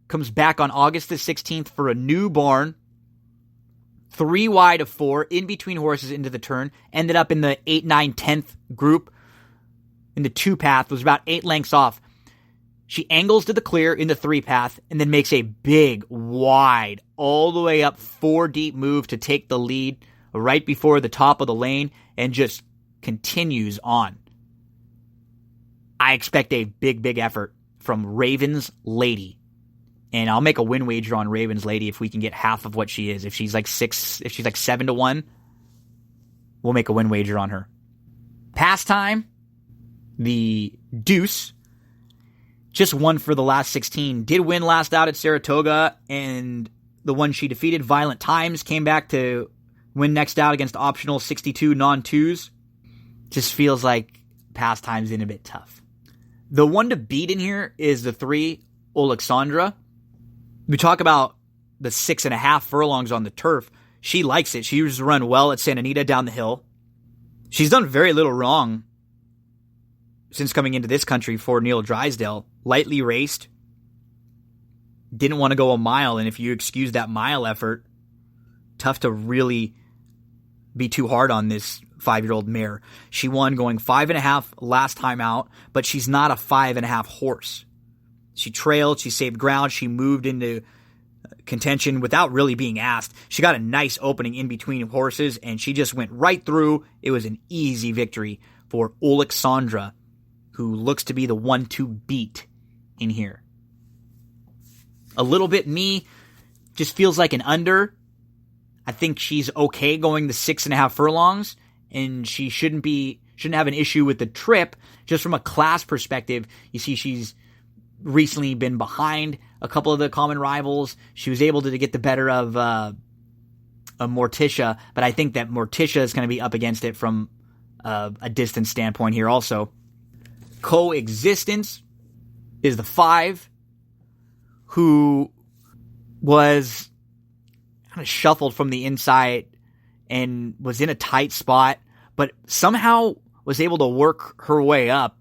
comes back on August the 16th for a new barn, 3 wide of 4, in between horses into the turn, ended up in the 8, 9, 10th group in the 2 path, was about 8 lengths off. She angles to the clear in the 3 path and then makes a big, wide, all the way up 4 deep move to take the lead right before the top of the lane and just continues on. I expect a big, big effort from Ravens Lady. And I'll make a win wager on Ravens Lady if we can get half of what she is. If she's like 7 to 1, we'll make a win wager on her. Pastime, the Deuce, just won for the last 16. Did win last out at Saratoga, and the one she defeated, Violent Times, came back to win next out against optional 62 non-twos. Just feels like Pastime's in a bit tough. The one to beat in here is the 3, Alexandra. We talk about the 6.5 furlongs on the turf. She likes it. She used to run well at Santa Anita down the hill. She's done very little wrong since coming into this country for Neil Drysdale. Lightly raced. Didn't want to go a mile, and if you excuse that mile effort, tough to really be too hard on this 5-year-old mare. She won going 5.5 last time out, but she's not a 5.5 horse. She trailed, she saved ground, she moved into contention without really being asked. She got a nice opening in between horses, and she just went right through. It was an easy victory for Alexandra, who looks to be the one to beat in here. A little bit me, just feels like an under. I think she's okay going the 6.5 furlongs, and she shouldn't have an issue with the trip. Just from a class perspective, you see she's recently been behind a couple of the common rivals. She was able to get the better of Morticia, but I think that Morticia is going to be up against it from a distance standpoint here also. Coexistence is the 5, who was kind of shuffled from the inside and was in a tight spot, but somehow was able to work her way up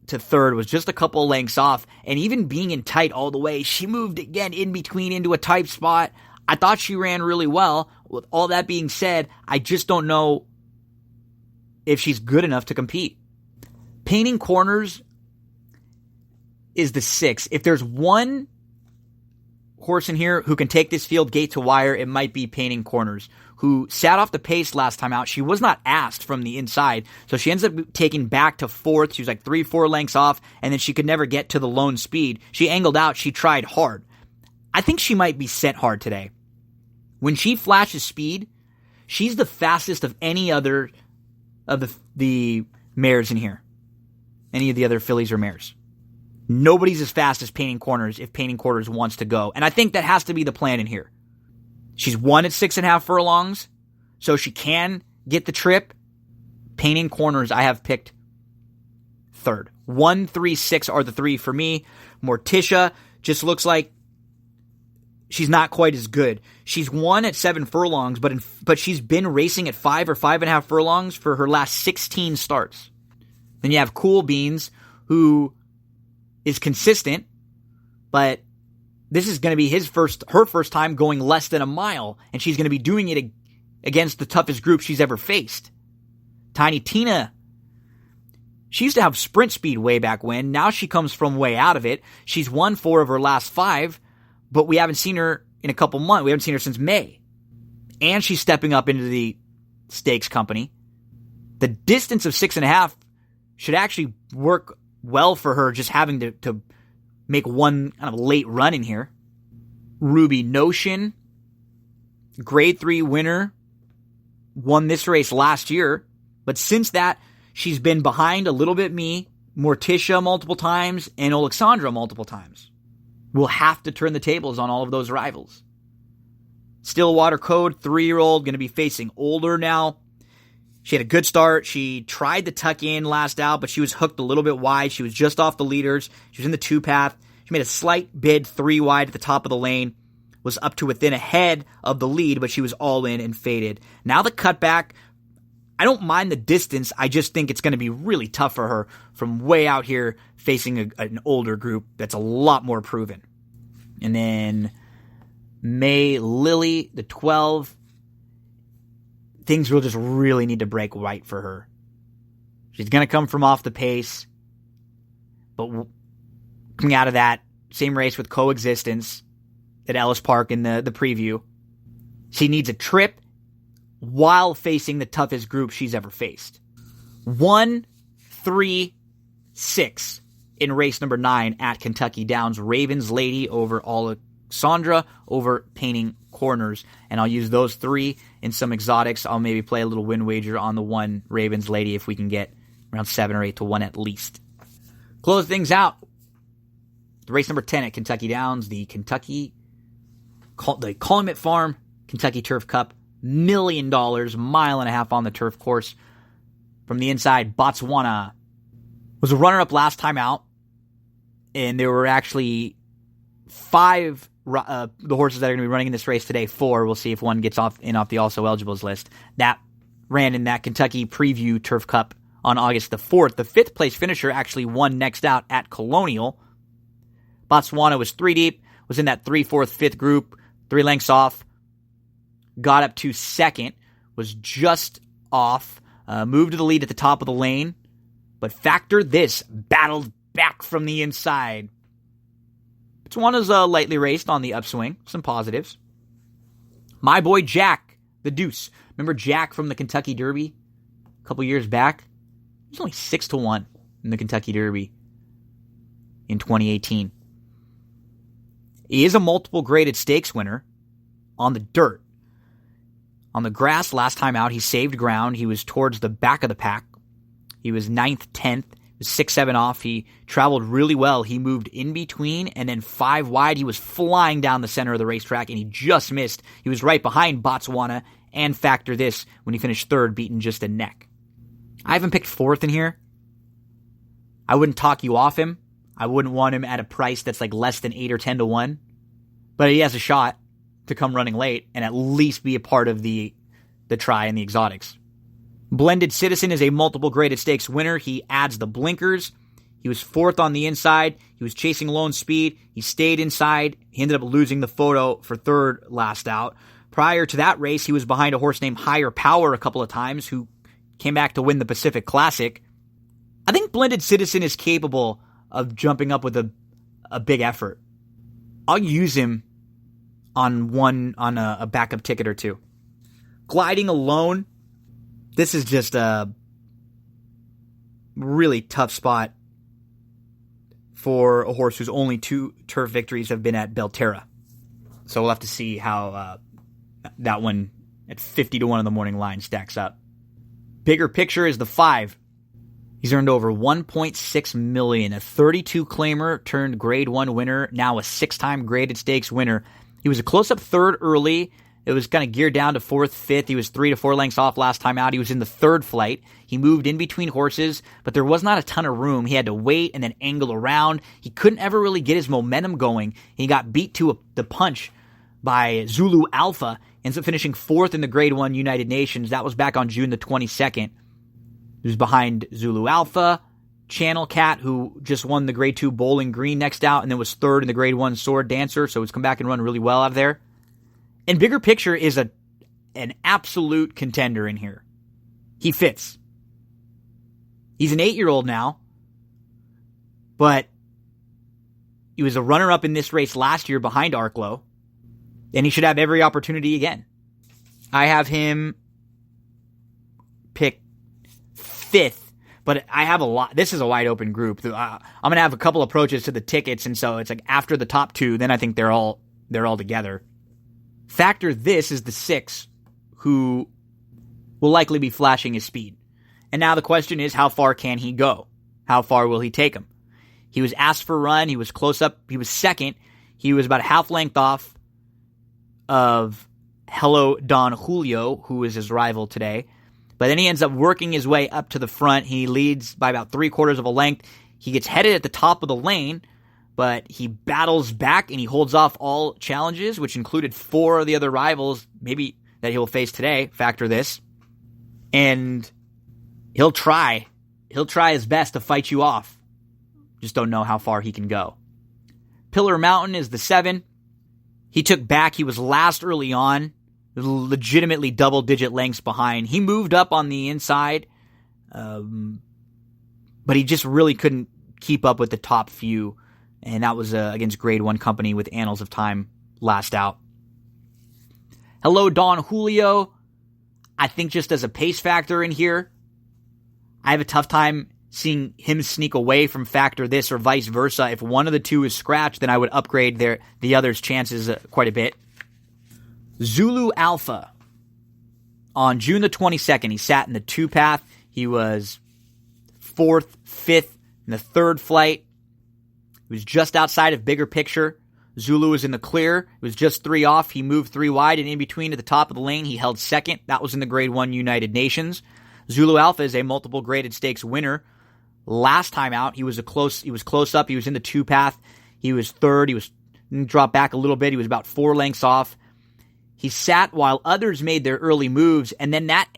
to third, was just a couple lengths off, and even being in tight all the way, she moved again in between into a tight spot. I thought she ran really well. With all that being said, I just don't know if she's good enough to compete. Painting Corners is the 6. If there's one horse in here who can take this field gate to wire, it might be Painting Corners, who sat off the pace last time out. She was not asked from the inside, so she ends up taking back to fourth. She was like 3-4 lengths off, and then she could never get to the lone speed. She angled out. She tried hard. I think she might be sent hard today. When she flashes speed, she's the fastest of any other of the mares in here. Any of the other fillies or mares. Nobody's as fast as Painting Corners if Painting Corners wants to go. And I think that has to be the plan in here. She's won at 6.5 furlongs, so she can get the trip. Painting Corners, I have picked third. 1, 3, 6 are the 3 for me. Morticia just looks like she's not quite as good. She's won at 7 furlongs, but she's been racing at 5 or 5.5 furlongs for her last 16 starts. Then you have Cool Beans, who is consistent, but this is going to be her first time going less than a mile, and she's going to be doing it against the toughest group she's ever faced. Tiny Tina, she used to have sprint speed way back when. Now she comes from way out of it. She's won 4 of her last 5, but we haven't seen her in a couple months. We haven't seen her since May. And she's stepping up into the stakes company. The distance of 6.5 should actually work well for her, just having to make one kind of late run in here. Ruby Notion, grade 3 winner, won this race last year, but since that, she's been behind a little bit me, Morticia multiple times, and Alexandra multiple times. We'll have to turn the tables on all of those rivals. Stillwater Code, 3-year-old, going to be facing older now. She had a good start. She tried to tuck in last out, but she was hooked a little bit wide. She was just off the leaders. She was in the 2-path. She made a slight bid 3 wide at the top of the lane. Was up to within a head of the lead, but she was all in and faded. Now the cutback, I don't mind the distance. I just think it's going to be really tough for her from way out here facing an older group that's a lot more proven. And then May Lily, the 12. Things will just really need to break right for her. She's going to come from off the pace. But coming out of that same race with Coexistence at Ellis Park in the preview, she needs a trip while facing the toughest group she's ever faced. 1, 3, 6 in race number 9 at Kentucky Downs. Ravens Lady over Alexandra over Painting Corners. And I'll use those 3 in some exotics. I'll maybe play a little win wager on the 1 Ravens Lady if we can get around 7 or 8 to 1 at least. Close things out. The race number 10 at Kentucky Downs, the Calumet Farm Kentucky Turf Cup, $1 million, 1.5 miles on the turf course. From the inside, Botswana was a runner-up last time out, and there were actually 5 the horses that are going to be running in this race today. 4, we'll see if one gets off the also eligibles list. That ran in that Kentucky Preview Turf Cup on August the 4th. The 5th place finisher actually won next out at Colonial. Botswana was 3 deep, was in that 3, 4th, 5th group, 3 lengths off, got up to 2nd, was just off, moved to the lead at the top of the lane, but factor this, battled back from the inside. Botswana's lightly raced on the upswing, some positives. My boy Jack, the Deuce. Remember Jack from the Kentucky Derby a couple years back? He was only 6 to 1 in the Kentucky Derby in 2018. He is a multiple graded stakes winner on the dirt. On the grass last time out, he saved ground. He was towards the back of the pack. He was 9th, 10th. He was 6-7 off. He traveled really well. He moved in between and then 5 wide. He was flying down the center of the racetrack and he just missed. He was right behind Botswana, and factor this, when he finished 3rd, beaten just a neck. I haven't picked 4th in here. I wouldn't talk you off him. I wouldn't want him at a price that's like less than 8 or 10 to 1. But he has a shot to come running late and at least be a part of the try in the exotics. Blended Citizen is a multiple graded stakes winner. He adds the blinkers. He was fourth on the inside. He was chasing lone speed. He stayed inside. He ended up losing the photo for third last out. Prior to that race, he was behind a horse named Higher Power a couple of times, who came back to win the Pacific Classic. I think Blended Citizen is capable of jumping up with a big effort. I'll use him on a backup ticket or two. Gliding Alone, this is just a really tough spot for a horse whose only 2 turf victories have been at Belterra. So we'll have to see how that one at 50-1 in the morning line stacks up. Bigger Picture is the 5. He's earned over $1.6 million, a 32 claimer turned grade 1 winner, now a 6-time graded stakes winner. He was a close-up third early. It was kind of geared down to 4th, 5th. He was 3 to 4 lengths off last time out. He was in the third flight. He moved in between horses, but there was not a ton of room. He had to wait and then angle around. He couldn't ever really get his momentum going. He got beat to the punch by Zulu Alpha, ends up finishing 4th in the Grade 1 United Nations. That was back on June the 22nd. He was behind Zulu Alpha, Channel Cat, who just won the Grade 2 Bowling Green next out, and then was 3rd in the Grade 1 Sword Dancer, so he's come back and run really well out of there. And Bigger Picture is an absolute contender in here. He fits. He's an 8-year-old now, but he was a runner-up in this race last year behind Arklow, and he should have every opportunity again. I have him pick 5th, but I have a lot. This is a wide open group. I'm going to have a couple approaches to the tickets, and so it's like after the top 2, then I think they're all together. Factor This is the 6, who will likely be flashing his speed. And now the question is, how far can he go? How far will he take him? He was asked for a run. He was close up. He was second. He was about a half length off of Hello Don Julio, who is his rival today. But then he ends up working his way up to the front. He leads by about 3/4 of a length. He gets headed at the top of the lane, but he battles back and he holds off all challenges, which included 4 of the other rivals, maybe that he'll face today. Factor This. And he'll try his best to fight you off. Just don't know how far he can go. Pillar Mountain is the 7. He took back. He was last early on, legitimately double-digit lengths behind. He moved up on the inside, but he just really couldn't keep up with the top few. And that was against Grade 1 company with Annals of Time last out. Hello, Don Julio. I think just as a pace factor in here, I have a tough time seeing him sneak away from Factor This or vice versa. If one of the two is scratched, then I would upgrade the other's chances quite a bit. Zulu Alpha. On June the 22nd, he sat in the 2 path. He was 4th, 5th in the 3rd flight. He was just outside of Bigger Picture. Zulu was in the clear. It was just 3 off. He moved 3 wide, and in between at the top of the lane, he held 2nd. That was in the Grade 1 United Nations. Zulu Alpha is a multiple graded stakes winner. Last time out, he was close up. He was in the 2 path. He was 3rd. He was dropped back a little bit. He was about 4 lengths off. He sat while others made their early moves, and then that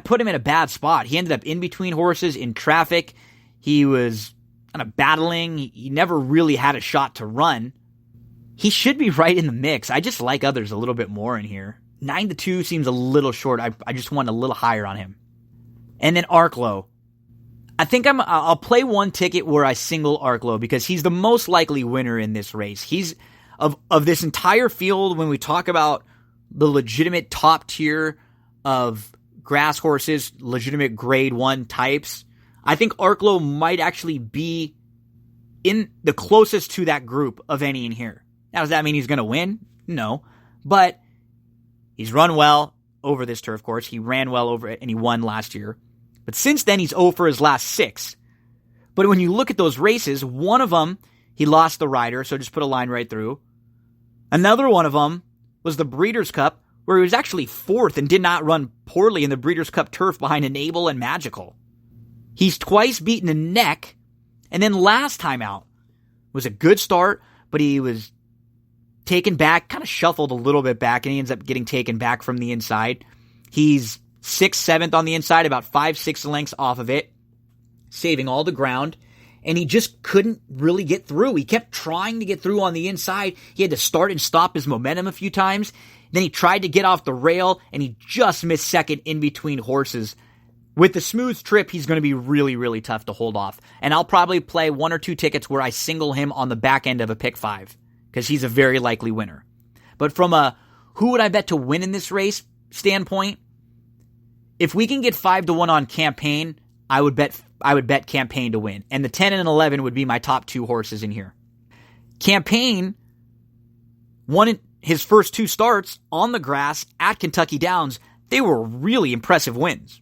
put him in a bad spot. He ended up in between horses in traffic. He was kind of battling. He never really had a shot to run. He should be right in the mix. I just like others a little bit more in here. 9-2 seems a little short. I just want a little higher on him. And then Arklow. I think I'll play one ticket where I single Arklow because he's the most likely winner in this race. He's of this entire field. When we talk about the legitimate top tier of grass horses, legitimate Grade 1 types, I think Arklow might actually be in the closest to that group of any in here. Now, does that mean he's going to win? No. But he's run well over this turf course. He ran well over it, and he won last year. But since then, he's 0 for his last 6. But when you look at those races, one of them, he lost the rider, so just put a line right through. Another one of them was the Breeders' Cup, where he was actually 4th and did not run poorly in the Breeders' Cup turf behind Enable and Magical. He's twice beaten the Neck, and then last time out was a good start, but he was taken back, kind of shuffled a little bit back, and he ends up getting taken back from the inside. He's 6th, 7th on the inside, about 5-6 lengths off of it, saving all the ground. And he just couldn't really get through. He kept trying to get through on the inside. He had to start and stop his momentum a few times. Then he tried to get off the rail, and he just missed second in between horses. With the smooth trip, he's going to be really, really tough to hold off. And I'll probably play 1 or 2 tickets where I single him on the back end of a pick 5, because he's a very likely winner. But from a who would I bet to win in this race standpoint, if we can get 5-1 on Campaign, I would bet Campaign to win. And the 10 and 11 would be my top 2 horses in here. Campaign won his first 2 starts on the grass at Kentucky Downs. They were really impressive wins.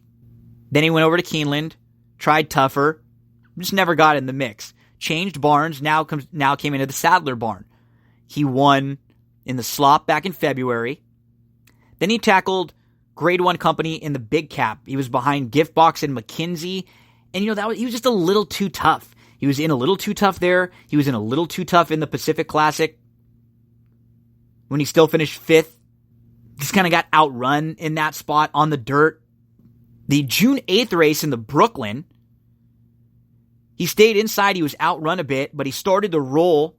Then he went over to Keeneland, tried tougher, just never got in the mix. Changed barns, now came into the Sadler barn. He won in the slop back in February. Then he tackled Grade 1 company in the Big Cap. He was behind Giftbox and McKinsey. And, he was just a little too tough. He was in a little too tough there. He was in a little too tough in the Pacific Classic when he still finished 5th. Just kind of got outrun in that spot on the dirt. The June 8th race in the Brooklyn, he stayed inside. He was outrun a bit, but he started to roll,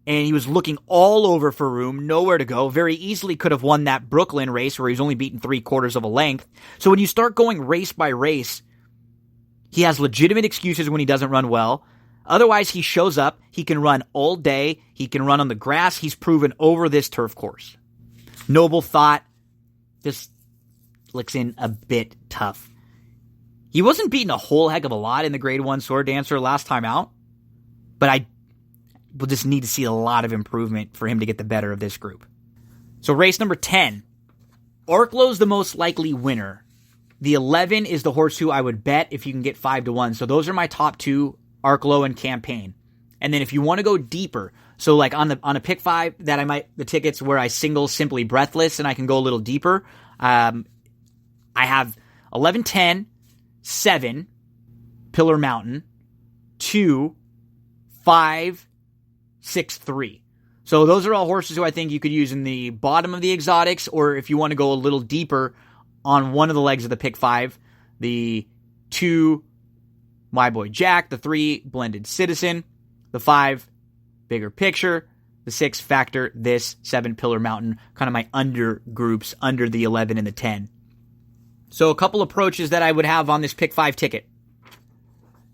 and he was looking all over for room, nowhere to go. Very easily could have won that Brooklyn race where he was only beaten 3/4 of a length. So when you start going race by race, he has legitimate excuses when he doesn't run well. Otherwise, he shows up. He can run all day. He can run on the grass. He's proven over this turf course. Noble Thought just looks in a bit tough. He wasn't beaten a whole heck of a lot in the Grade 1 Sword Dancer last time out, but I will just need to see a lot of improvement for him to get the better of this group. So race number 10. Arklo's the most likely winner. The 11 is the horse who I would bet if you can get 5-1. So those are my top 2, Arklo and Campaign. And then if you want to go deeper, so like on a pick 5 the tickets where I single Simply Breathless and I can go a little deeper, I have 11, 10, 7, Pillar Mountain, 2, 5, 6, 3. So those are all horses who I think you could use in the bottom of the exotics, or if you want to go a little deeper on one of the legs of the pick 5, the 2, My Boy Jack, the 3, Blended Citizen, the 5, Bigger Picture, the 6, Factor, this, 7, Pillar Mountain, kind of my under groups under the 11 and the 10. So a couple approaches that I would have on this pick 5 ticket.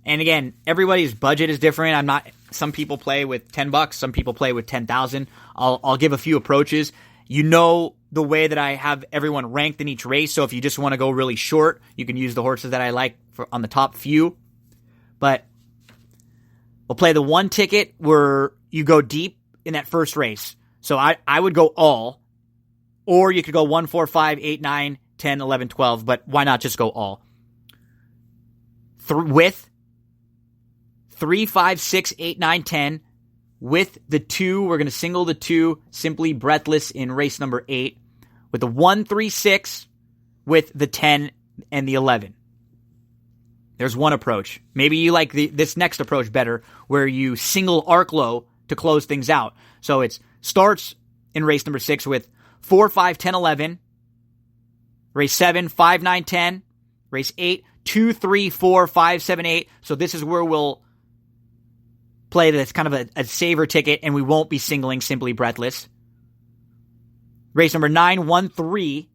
And again, everybody's budget is different. Some people play with $10, some people play with 10,000. I'll give a few approaches. You know the way that I have everyone ranked in each race, so if you just want to go really short, you can use the horses that I like on the top few. But we'll play the 1 ticket where you go deep in that first race. So I would go all, or you could go 1, 4, 5, 8, 9, 10, 11, 12, but why not just go all? With 3, 5, 6, 8, 9, 10. With the 2, we're going to single the 2, Simply Breathless in race number 8. With the 1, 3, 6, with the 10 and the 11. There's one approach. Maybe you like this next approach better, where you single Arklo to close things out. So it starts in race number 6 with 4, 5, 10, 11. Race 7, 5, 9, 10. Race 8, 2, 3, 4, 5, 7, 8. So this is where we'll play that's kind of a saver ticket, and we won't be singling Simply Breathless. Race number 9, 1, 3.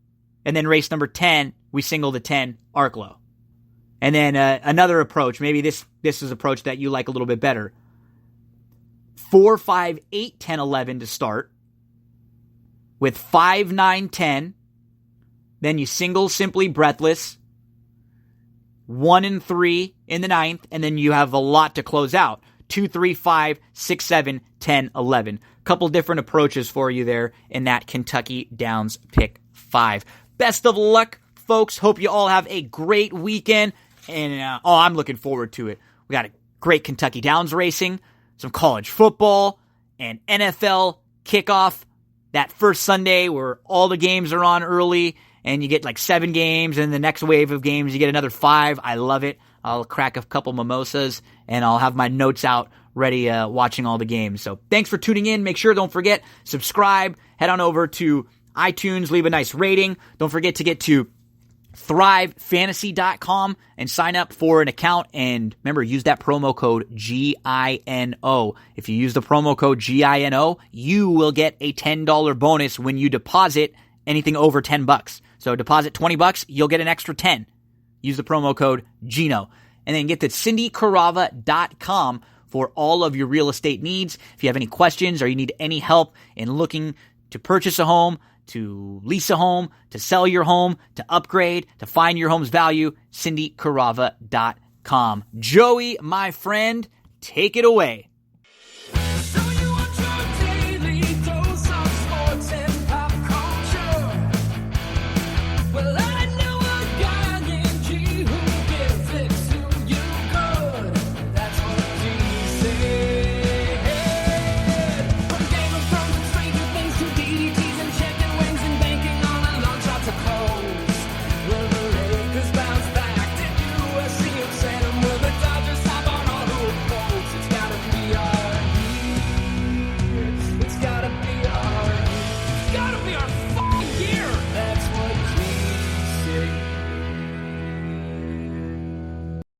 And then race number 10, we single the 10, Arklo. And then another approach, maybe this is an approach that you like a little bit better. 4, 5, 8, 10, 11 to start. With 5, 9, 10. Then you single Simply Breathless. 1 and 3 in the 9th. And then you have a lot to close out. 2, 3, 5, 6, 7, 10, 11. Couple different approaches for you there in that Kentucky Downs pick 5. Best of luck, folks. Hope you all have a great weekend. And I'm looking forward to it. We got a great Kentucky Downs racing, some college football, and NFL kickoff that first Sunday where all the games are on early, and you get like 7 games, and the next wave of games you get another 5. I love it. I'll crack a couple mimosas, and I'll have my notes out ready watching all the games. So thanks for tuning in. Make sure, don't forget, subscribe. Head on over to iTunes. Leave a nice rating. Don't forget to get to thrivefantasy.com and sign up for an account. And remember, use that promo code GINO. If you use the promo code GINO, you will get a $10 bonus when you deposit anything over $10. So deposit $20, you'll get an extra 10. Use the promo code GINO. And then get to cindycarava.com for all of your real estate needs. If you have any questions or you need any help in looking to purchase a home, to lease a home, to sell your home, to upgrade, to find your home's value, cindycarava.com. Joey, my friend, take it away.